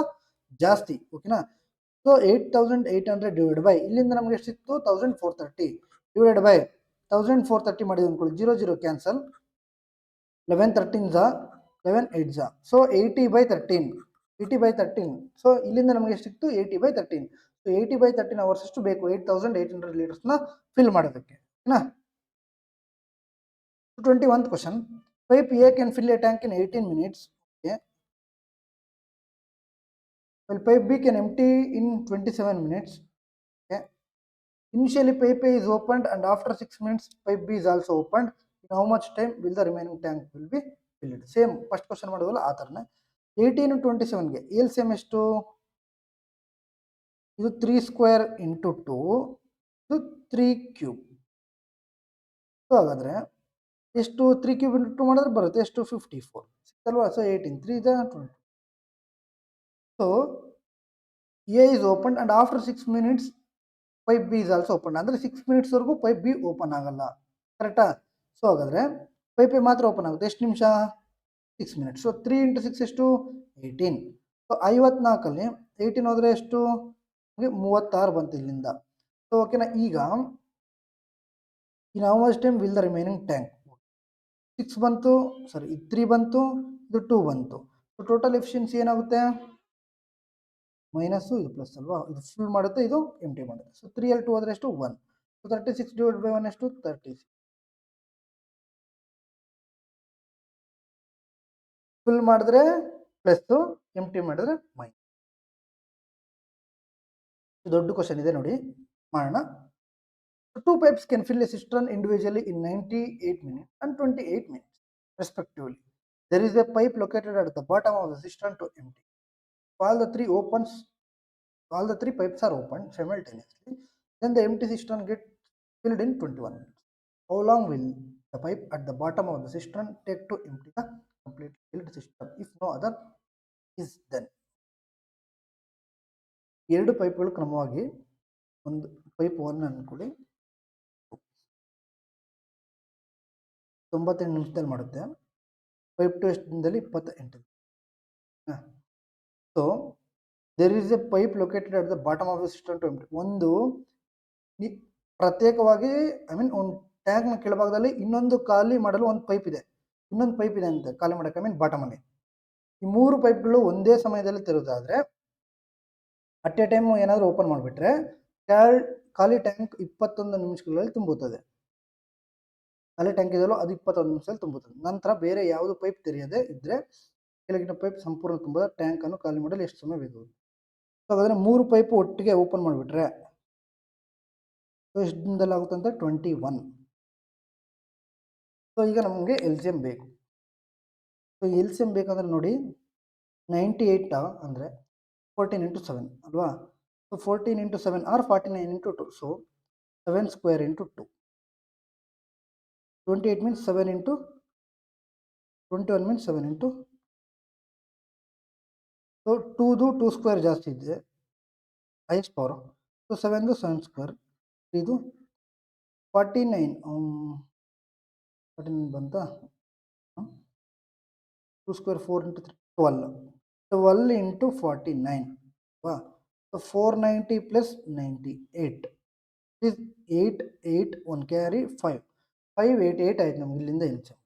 ಜಾಸ್ತಿ. ಓಕೆನಾ. ಸೊ 8,800 ಡಿವೈಡ್ ಬೈ ಇಲ್ಲಿಂದ ನಮಗೆ ಎಷ್ಟು ಸಿಕ್ತು, 1,430 ಡಿವೈಡ್ ಬೈ 1,430 ಮಾಡಿದ ಅನ್ಕೊಳ್ಳಿ, 0 0 cancel, 11 13s 11 8s. So 80/13 80/13. So ಇಲ್ಲಿಂದ ನಮಗೆ ಎಷ್ಟು ಸಿಕ್ತು, 80/13. ಸೊ 80/13 ಅವರ್ಸ್ ಎಷ್ಟು ಬೇಕು 8,800 ಲೀಟರ್ಸ್ನ ಫಿಲ್ ಮಾಡೋದಕ್ಕೆ. ಓಕೆನಾ. 21th question. Pipe A can fill a tank in 18 minutes. Okay. Well, pipe B can empty in 27 minutes. Okay. Initially, pipe A is opened and after 6 minutes, pipe B is also opened. In how much time will the remaining tank will be filled? Same first question ಮಾಡಿದ್ವಲ್ಲ ಆ ಥರನೇ. 18 × 27ಗೆ LCM ಎಷ್ಟು, ಇದು 3 square × 2, ಇದು 3 cube. So ಹಾಗಾದ್ರೆ ಎಷ್ಟು, 3 cube × 2 ಮಾಡಿದ್ರೆ ಬರುತ್ತೆ ಎಷ್ಟು, 54 ಸಿಕ್ತಲ್ವಾ. So 18 3 20. So A is opened and after 6 minutes pipe B is also opened. ಅಂದರೆ 6 ಮಿನಿಟ್ಸ್ವರೆಗೂ ಪೈಪ್ ಬಿ ಓಪನ್ ಆಗಲ್ಲ, ಕರೆಕ್ಟಾ. ಸೊ ಹಾಗಾದ್ರೆ ಪೈಪ್ ಎ ಮಾತ್ರ ಓಪನ್ ಆಗುತ್ತೆ, ಎಷ್ಟು ನಿಮಿಷ, 6 ಮಿನಿಟ್ಸ್. ಸೊ 3 × 6 ಎಷ್ಟು, 18. ಸೊ 54ಅಲ್ಲಿ 18 ಹೋದರೆ ಎಷ್ಟು, 36 ಬಂತು ಇಲ್ಲಿಂದ. ಸೊ ಓಕೆನಾ. ಈಗ in how much time will the remaining tank, 6 ಬಂತು, ಸಾರಿ ಇದು 3 ಬಂತು, ಇದು 2 ಬಂತು. ಸೊ ಟೋಟಲ್ ಎಫಿಷಿಯನ್ಸಿ ಏನಾಗುತ್ತೆ, ಮೈನಸ್ಸು ಇದು ಪ್ಲಸ್ ಅಲ್ವಾ, ಇದು ಫುಲ್ ಮಾಡುತ್ತೆ, ಇದು ಎಂಟಿ ಮಾಡುತ್ತೆ. ಸೊ 3 ಅಲ್ಲಿ 2 ಹೋದ್ರೆ ಎಷ್ಟು, 1. ಸೊ 36 ಡಿವೈಡ್ ಬೈ 1 ಎಷ್ಟು, 36. ಫುಲ್ ಮಾಡಿದ್ರೆ ಪ್ಲಸ್ಸು, ಎಂಟಿ ಮಾಡಿದ್ರೆ ಮೈನಸ್. ದೊಡ್ಡ ಕ್ವಶನ್ ಇದೆ ನೋಡಿ, ಮಾಡೋಣ. 2 pipes can fill a cistern individually in 98 minutes and 28 minutes. respectively. There is a pipe located at the bottom of the cistern to empty. All the three pipes are opened simultaneously. Then the empty cistern gets filled in 21 minutes. How long will the pipe at the bottom of the cistern take to empty the completely filled cistern if no other is done? ಎರಡು ಪೈಪ್ಗಳು ಕ್ರಮವಾಗಿ ಒಂದು pipe 1 ಅನ್ಕೊಳ್ಳಿ 98 ನಿಮಿಷದಲ್ಲಿ ಮಾಡುತ್ತೆ. Pipe 2 ಎಷ್ಟು ದಿನದಲ್ಲಿ 28. So there is a pipe located at the bottom of the system to empty. ಒಂದು ಪ್ರತ್ಯೇಕವಾಗಿ ಒಂದು ಟ್ಯಾಂಕ್ನ ಕೆಳಭಾಗದಲ್ಲಿ ಇನ್ನೊಂದು ಖಾಲಿ ಮಾಡಲು ಒಂದು ಪೈಪ್ ಇದೆ, ಇನ್ನೊಂದು ಪೈಪ್ ಇದೆ ಅಂತ ಖಾಲಿ ಮಾಡಕ್ಕೆ ಬಾಟಮ್ ಅಲ್ಲಿ. ಈ 3 ಪೈಪ್ಗಳು ಒಂದೇ ಸಮಯದಲ್ಲಿ ತೆರೆಯೋದಾದ್ರೆ ಅಟ್ ಎ ಟೈಮ್ ಏನಾದರೂ ಓಪನ್ ಮಾಡಿಬಿಟ್ರೆ ಖಾಲಿ ಟ್ಯಾಂಕ್ 21 ನಿಮಿಷಗಳಲ್ಲಿ ತುಂಬುತ್ತದೆ. ಖಾಲಿ ಟ್ಯಾಂಕ್ ಇದೆಯಲ್ಲ ಅದು 21 ನಿಮಿಷದಲ್ಲಿ ತುಂಬುತ್ತದೆ. ನಂತರ ಬೇರೆ ಯಾವುದು ಪೈಪ್ ತೆರೆಯದೆ ಇದ್ರೆ ಕೆಳಗಿನ ಪೈಪ್ ಸಂಪೂರ್ಣ ತುಂಬದ ಟ್ಯಾಂಕ್ ಅನ್ನು ಖಾಲಿ ಮಾಡಲು ಎಷ್ಟು ಸಮಯ ಬೇಕು? ಹಾಗಾದ್ರೆ 3 ಪೈಪ್ ಒಟ್ಟಿಗೆ ಓಪನ್ ಮಾಡಿಬಿಟ್ರೆ ಎಷ್ಟು ದಿನದಲ್ಲಿ ಆಗುತ್ತೆ ಅಂತ 21. ಸೊ ಈಗ ನಮಗೆ LCM ಬೇಕು. ಸೊ LCM ಬೇಕಂದ್ರೆ ನೋಡಿ 98 ಅಂದರೆ 14 into 7 ಅಲ್ವಾ? So 14 into 7 or 49 into 2. So 7 square into 2. 28 means 7 into 21 means 7 into. So 2 square ಜಾಸ್ತಿ ಇದೆ ಹೈಯೆಸ್ಟ್ ಪವರ್. ಸೊ 7 ಸ್ಕ್ವೇರ್ ಇದು 49 ಬಂತ. 2 square 4 into 3 12 into 49. So 490 plus 98 is 8 1 carry 588 ಆಯ್ತು ನಮ್ಗೆ ಇಲ್ಲಿಂದ LCM.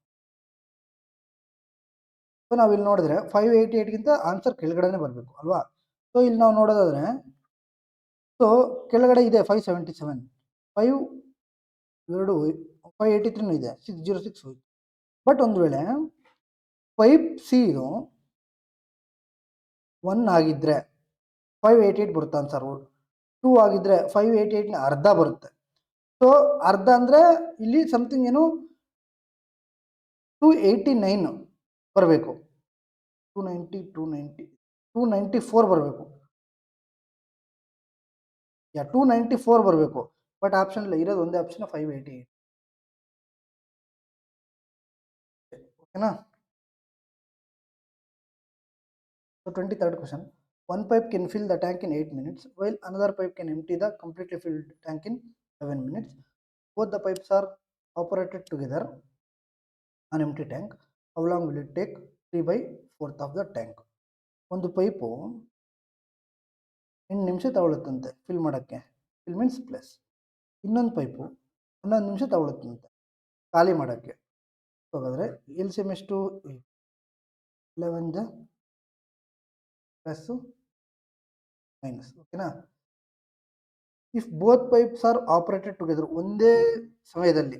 ಸೊ ನಾವಿಲ್ಲಿ ನೋಡಿದ್ರೆ 588ಗಿಂತ ಆನ್ಸರ್ ಕೆಳಗಡೆನೆ ಬರಬೇಕು ಅಲ್ವಾ? ಸೊ ಇಲ್ಲಿ ನಾವು ನೋಡೋದಾದ್ರೆ ಸೊ ಕೆಳಗಡೆ ಇದೆ 577, 583 ಇದೆ, 606 ಹೋಯ್ತು. ಬಟ್ ಒಂದು ವೇಳೆ ಪೈಪ್ ಸಿ ಇದು 1 ಆಗಿದ್ರೆ 588 ಬರುತ್ತೆ ಆನ್ಸರ್. 2 ಆಗಿದ್ರೆ 588ನ ಅರ್ಧ ಬರುತ್ತೆ. ಸೊ ಅರ್ಧ ಅಂದ್ರೆ ಇಲ್ಲಿ ಸಮಥಿಂಗ್ ಏನು 289 ಬರಬೇಕು. 294 ಬರಬೇಕು. 294 ಬರಬೇಕು. ಬಟ್ ಆಪ್ಷನ್ ಇಲ್ಲ, ಇರೋದು ಒಂದೇ ಆಪ್ಷನ್ 588. ಓಕೆನಾ? So 23rd question. One pipe can fill the tank in 8 minutes while another pipe can empty the completely filled tank in 7 minutes. Both the pipes are operated together on empty tank. How long will it take 3/4 of the tank? ಒಂದು pipe 8 ನಿಮಿಷ ತಗೊಳುತ್ತಂತೆ fill ಮಾಡೋಕ್ಕೆ, fill means plus. ಇನ್ನೊಂದು pipe 11 ನಿಮಿಷ ತಗೊಳುತ್ತಂತೆ ಖಾಲಿ ಮಾಡೋಕ್ಕೆ. ಹಾಗಾದರೆ LCM ಎಷ್ಟು? 11 ಪ್ಲಸ್ ಮೈನಸ್. ಓಕೆನಾ? If both pipes are operated together, ಒಂದೇ ಸಮಯದಲ್ಲಿ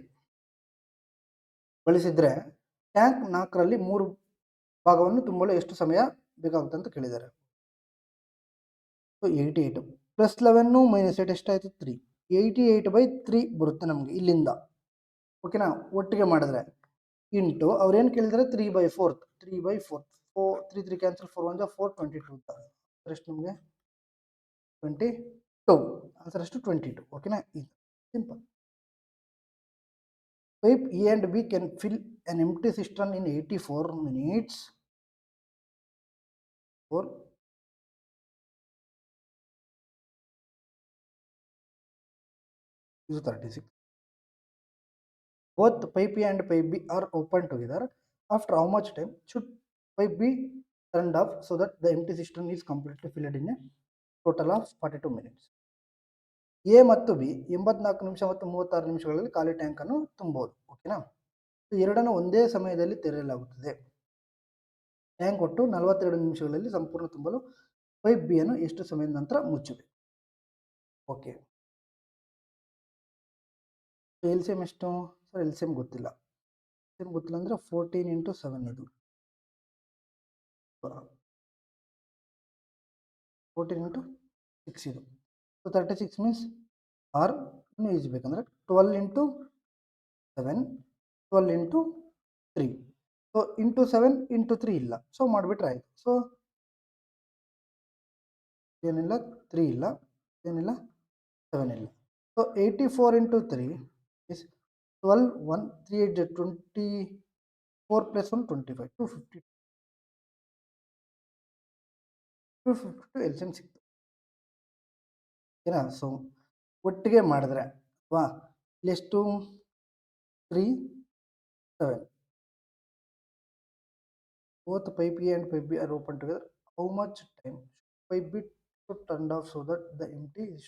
ಬಳಸಿದ್ರೆ ಟ್ಯಾಂಕ್ 4ರಲ್ಲಿ 3 ಭಾಗವನ್ನು ತುಂಬಲು ಎಷ್ಟು ಸಮಯ ಬೇಕಾಗುತ್ತೆ ಅಂತ ಕೇಳಿದ್ದಾರೆ. ಸೊ 88 ಪ್ಲಸ್ 11 ಮೈನಸ್ 8 ಎಷ್ಟಾಯಿತು? 3. 88/3 ಬರುತ್ತೆ ನಮಗೆ ಇಲ್ಲಿಂದ. ಓಕೆನಾ? ಒಟ್ಟಿಗೆ ಮಾಡಿದ್ರೆ ಇಂಟು ಅವ್ರೇನು ಕೇಳಿದರೆ 3/4. 3/4 3 3 ಕ್ಯಾನ್ಸಲ್, 4 1 4 22 ಅಂತ. ಎಷ್ಟು ನಮಗೆ 22. ಆನ್ಸರ್ ಎಷ್ಟು? 22. ಓಕೆನಾ? ಇದು simple. Pipe A and B can fill an empty cistern in 84 minutes. Is 36. Both pipe A and pipe B are open together. After how much time should pipe B turned off so that the empty cistern is completely filled in a total of 42 minutes? A ಮತ್ತು B 84 ನಿಮಿಷ ಮತ್ತು 36 ನಿಮಿಷಗಳಲ್ಲಿ ಖಾಲಿ tank ಅನ್ನು ತುಂಬಬಹುದು. ಓಕೆನಾ? ಎರಡನ್ನು ಒಂದೇ ಸಮಯದಲ್ಲಿ ತೆರೆಯಲಾಗುತ್ತದೆ. ಟ್ಯಾಂಕ್ ಒಟ್ಟು 42 ನಿಮಿಷಗಳಲ್ಲಿ ಸಂಪೂರ್ಣ ತುಂಬಲು ಪೈಪ್ ಬಿ ಅನ್ನು ಎಷ್ಟು ಸಮಯದ ನಂತರ ಮುಚ್ಚಬೇಕು? ಓಕೆ. LCM ಎಷ್ಟು ಸರ್? LCM ಗೊತ್ತಿಲ್ಲ. LCM ಗೊತ್ತಿಲ್ಲ ಅಂದರೆ 14 into 7 ಇದು 14 into 6 ಇದು. ಸೊ 36 ಮೀನ್ಸ್ ಆರ್ ಇನ್ನೂ ಈಜಿ ಬೇಕಂದ್ರೆ 12 into 7 12 into 3. So into 7 into 3 ಇಲ್ಲ, ಸೊ ಮಾಡಿಬಿಟ್ರೆ ಆಯಿತು. ಸೊ ಏನಿಲ್ಲ 3 ಇಲ್ಲ, ಏನಿಲ್ಲ 7 ಇಲ್ಲ. So 84 into 3 is 12, 1, 3 8 24 plus 1 25, 252 L C M ಸಿಕ್ತು. ಓಕೆನಾ? ಸೊ ಒಟ್ಟಿಗೆ ಮಾಡಿದ್ರೆ ವಾ ಇಲ್ಲೆಷ್ಟು 3 7 both pipe A and pipe B are open together. How much time pipe B to turned off so that the empty is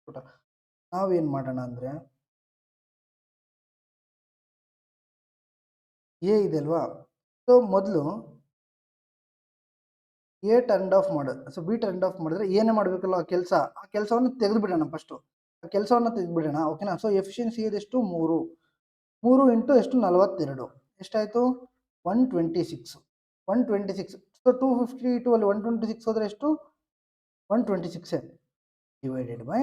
total? ನಾವೇನು ಮಾಡೋಣ ಅಂದರೆ A ಇದೆ ಅಲ್ವಾ, ಸೊ ಮೊದಲು ಎ ಟರ್ನ್ ಆಫ್ ಮಾಡೋದು, ಸೊ ಬಿ ಟರ್ನ್ ಆಫ್ ಮಾಡಿದ್ರೆ ಏನೇ ಮಾಡಬೇಕಲ್ಲ ಆ ಕೆಲಸವನ್ನು ತೆಗೆದುಬಿಡೋಣ. ಫಸ್ಟು ಆ ಕೆಲಸವನ್ನು ತೆಗೆದುಬಿಡೋಣ. ಓಕೆನಾ? ಸೊ ಎಫಿಷಿಯನ್ಸಿ ಇದೆಷ್ಟು 3 ಇಂಟು ಎಷ್ಟು 42 ಎಷ್ಟಾಯಿತು 126. 126. ಸೊ 252 ಅಲ್ಲಿ 126 ಹೋದರೆ ಎಷ್ಟು 126 ಡಿವೈಡೆಡ್ ಬೈ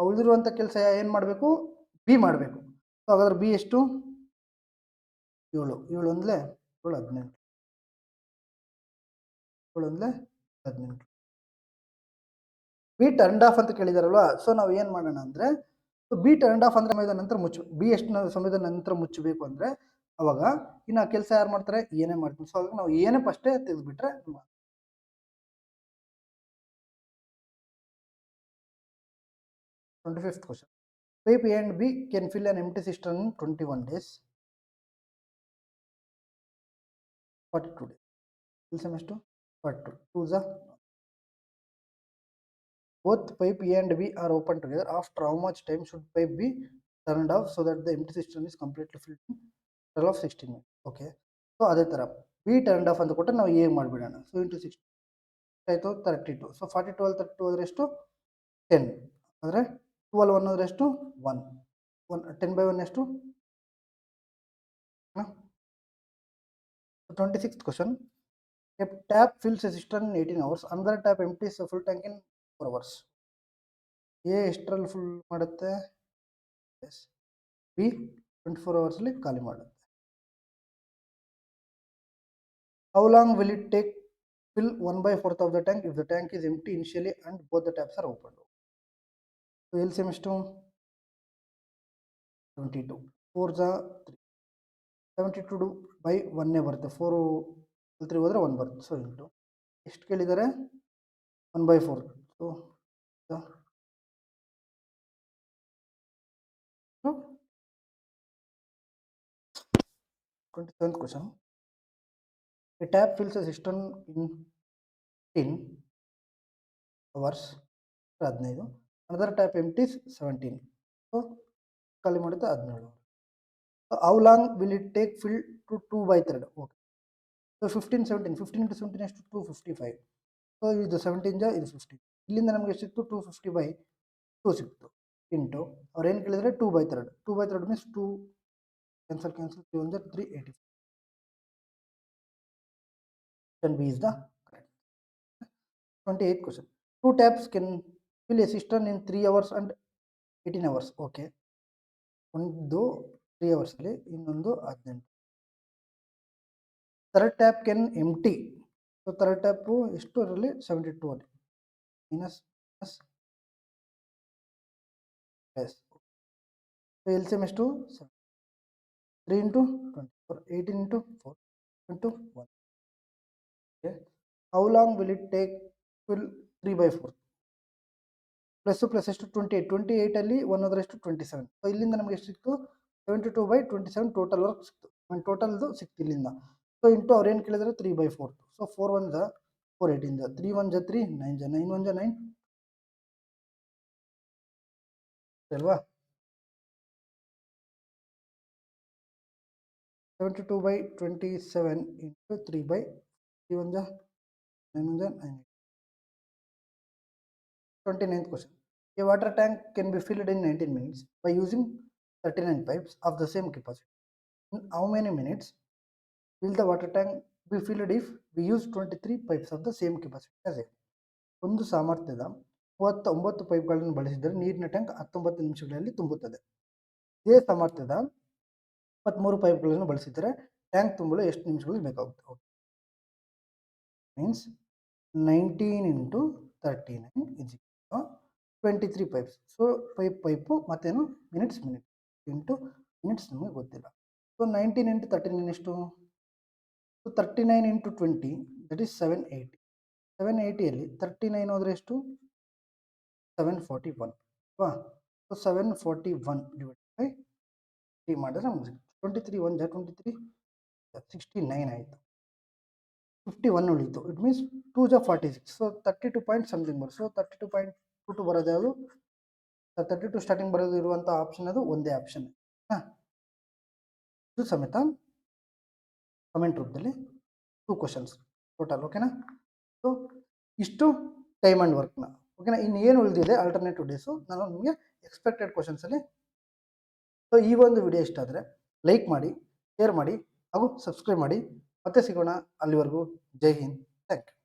ಉಳಿದಿರುವಂಥ ಕೆಲಸ ಏನು ಮಾಡಬೇಕು ಬಿ ಮಾಡಬೇಕು. ಸೊ ಹಾಗಾದ್ರೆ ಬಿ ಎಷ್ಟು 7 7 ಒಂದಲೇ 7 18 7 ಒಂದಲೇ 18. ಬಿ ಟರ್ನ್ ಆಫ್ ಅಂತ ಕೇಳಿದಾರಲ್ವಾ, ಸೊ ನಾವು ಏನು ಮಾಡೋಣ ಅಂದರೆ ಬಿ ಟರ್ನ್ ಆಫ್ ಅಂದರೆ ಸಮಯದ ನಂತರ ಬಿ ಎಷ್ಟು ಸಮಯದ ನಂತರ ಮುಚ್ಚಬೇಕು ಅಂದರೆ ಅವಾಗ ಇನ್ನು ಕೆಲಸ ಯಾರು ಮಾಡ್ತಾರೆ ಏನೇ ಮಾಡ್ತೀವಿ. ಸೊ ಹಾಗಾಗಿ ನಾವು ಏನೇ ಫಸ್ಟೇ ತೆಗೆದುಬಿಟ್ರೆ 25th question. Pipe A and B can fill an empty cistern in 21 days. 42 days. Fill semester 42. 2 is both pipe A and B are open together. After how much time should pipe B turned off so that the empty cistern is completely filled in total of 16 minutes? Okay. So ಅದೇ ಥರ B turned off ಅಂತ ಕೊಟ್ಟರೆ ನಾವು A ಮಾಡಿಬಿಡೋಣ. So into 16 ಆಯಿತು 32. So 42 ಅಲ್ಲಿ 32 ಹೋದರೆ ಎಷ್ಟು 10 ಅಂದರೆ 12 1 ಹೋದರೆ ಎಷ್ಟು 1 10 by 1 ಎಷ್ಟು 26th question. A tap fills a cistern in 18 hours. Another tap empties a full tank in 4 hours. A ಎಷ್ಟರಲ್ಲಿ full ಮಾಡುತ್ತೆ, ಬಿ 24 ಅವರ್ಸಲ್ಲಿ ಖಾಲಿ ಮಾಡುತ್ತೆ. How long will it take fill 1/4 of the tank if the tank is empty initially and both the taps are open? So LCM ಎಷ್ಟು 72. 4 is 3. 72 by 1 ಬರುತ್ತೆ. 4 3 ಹೋದರೆ 1 ಬರುತ್ತೆ. So into ಎಷ್ಟು ಕೇಳಿದ್ದಾರೆ 1/4. So 27th question. A tap fills a cistern in 10 hours 15. Another tap empties 17. So ಖಾಲಿ ಮಾಡುತ್ತೆ 17. So how long will it take fill to 2/3? Okay. So 15 17 15 into 17 ಎಷ್ಟು 255. So ಇದು 17 ಇದು 15. ಇಲ್ಲಿಂದ ನಮಗೆ ಎಷ್ಟು ಸಿಕ್ತು 250/2 ಸಿಕ್ತು ಇಂಟು ಅವ್ರು ಏನು ಕೇಳಿದರೆ 2/3. 2/3 means 2 cancel 3 1 3 85. Option B is the correct. 28th question. 2 taps can fill a cistern in 3 hours and 18 hours. Okay. ಒಂದು 3 hours ಅಲ್ಲಿ ಇನ್ನೊಂದು 18. Third tap can empty. So third tap ಎಷ್ಟು ಅದರಲ್ಲಿ 72 ಅಲ್ಲಿ minus plus L C M ಎಷ್ಟು 3 into 24 18 into 4 into 1. Okay. How long will it take fill 3/4 plus ಎಷ್ಟು 28 ಅಲ್ಲಿ 1 ಹೋದ್ರೆ ಎಷ್ಟು 27. ಸೊ ಇಲ್ಲಿಂದ ನಮಗೆ ಎಷ್ಟು ಸಿಕ್ತು 72/27 ಟೋಟಲ್ ವರ್ಕ್ ಸಿಕ್ತು. ಟೋಟಲ್ದು ಸಿಕ್ತು ಇಲ್ಲಿಂದ. ಸೊ ಇಂಟು ಅವ್ರು ಏನು ಕೇಳಿದ್ರೆ 3/4. ಸೊ 4 1 4 18 3 1 3 9 9 1 9 ಅಲ್ವಾ. 72/27 into 3/3 1 9 1 9. 29th question. A water tank can be filled in 19 minutes by using 39 pipes of the same capacity. In how many minutes will the water tank be filled if we use 23 pipes of the same capacity as A? ಒಂದು ಸಾಮರ್ಥ್ಯದ 39 ಪೈಪ್ಗಳನ್ನು ಬಳಸಿದರೆ ನೀರಿನ tank 19 ನಿಮಿಷಗಳಲ್ಲಿ ತುಂಬುತ್ತದೆ. ಇದೇ ಸಾಮರ್ಥ್ಯದ 23 ಪೈಪ್ಗಳನ್ನು ಬಳಸಿದರೆ ಟ್ಯಾಂಕ್ ತುಂಬಲು ಎಷ್ಟು ನಿಮಿಷಗಳು ಬೇಕಾಗುತ್ತೆ? Means 19 into 39 is 23 pipes. So pipe ಮತ್ತೇನು ಮಿನಿಟ್ಸ್ ಇಂಟು ಮಿನಿಟ್ಸ್ ನಮಗೆ ಗೊತ್ತಿಲ್ಲ. ಸೊ 19 ಇಂಟು 39 ಎಷ್ಟು? So 39 into 20 that is 780. 780ಯಲ್ಲಿ 39 ಹೋದರೆ ಎಷ್ಟು? 741 ಅಲ್ವಾ? ಸೊ 741 ಡಿವೈಡ್ ಬೈ 3 ಮಾಡಿದ್ರೆ ನಮಗೆ 23 1 23 69 ಆಯಿತು. 51 ಉಳಿಯಿತು. It means 2 46. So 32 point something ಬರುತ್ತೆ. ಸೊ 32.22 ಬರೋದು ಯಾವುದು? 32 ಸ್ಟಾರ್ಟಿಂಗ್ ಬರೋದು ಇರುವಂಥ ಆಪ್ಷನ್ ಅದು ಒಂದೇ ಆಪ್ಷನ್. ಹಾಂ, ಇದು ಸಮೇತ ಕಮೆಂಟ್ ರೂಪದಲ್ಲಿ 2 ಕ್ವಶನ್ಸ್ ಟೋಟಲ್. ಓಕೆನಾ? ಸೊ ಇಷ್ಟು ಟೈಮ್ ಆ್ಯಂಡ್ ವರ್ಕ್ನ. ಓಕೆನಾ? ಇನ್ನು ಏನು ಉಳಿದಿದೆ ಆಲ್ಟರ್ನೇಟಿವ್ ಡೇಸು ನಾನು ನಿಮಗೆ ಎಕ್ಸ್ಪೆಕ್ಟೆಡ್ ಕ್ವಶನ್ಸಲ್ಲಿ. ಸೊ ಈ ಒಂದು ವಿಡಿಯೋ ಇಷ್ಟ ಆದರೆ ಲೈಕ್ ಮಾಡಿ, ಶೇರ್ ಮಾಡಿ ಹಾಗೂ ಸಬ್ಸ್ಕ್ರೈಬ್ ಮಾಡಿ. ಮತ್ತೆ ಸಿಗೋಣ. ಅಲ್ಲಿವರೆಗೂ ಜೈ ಹಿಂದ್. Thank you.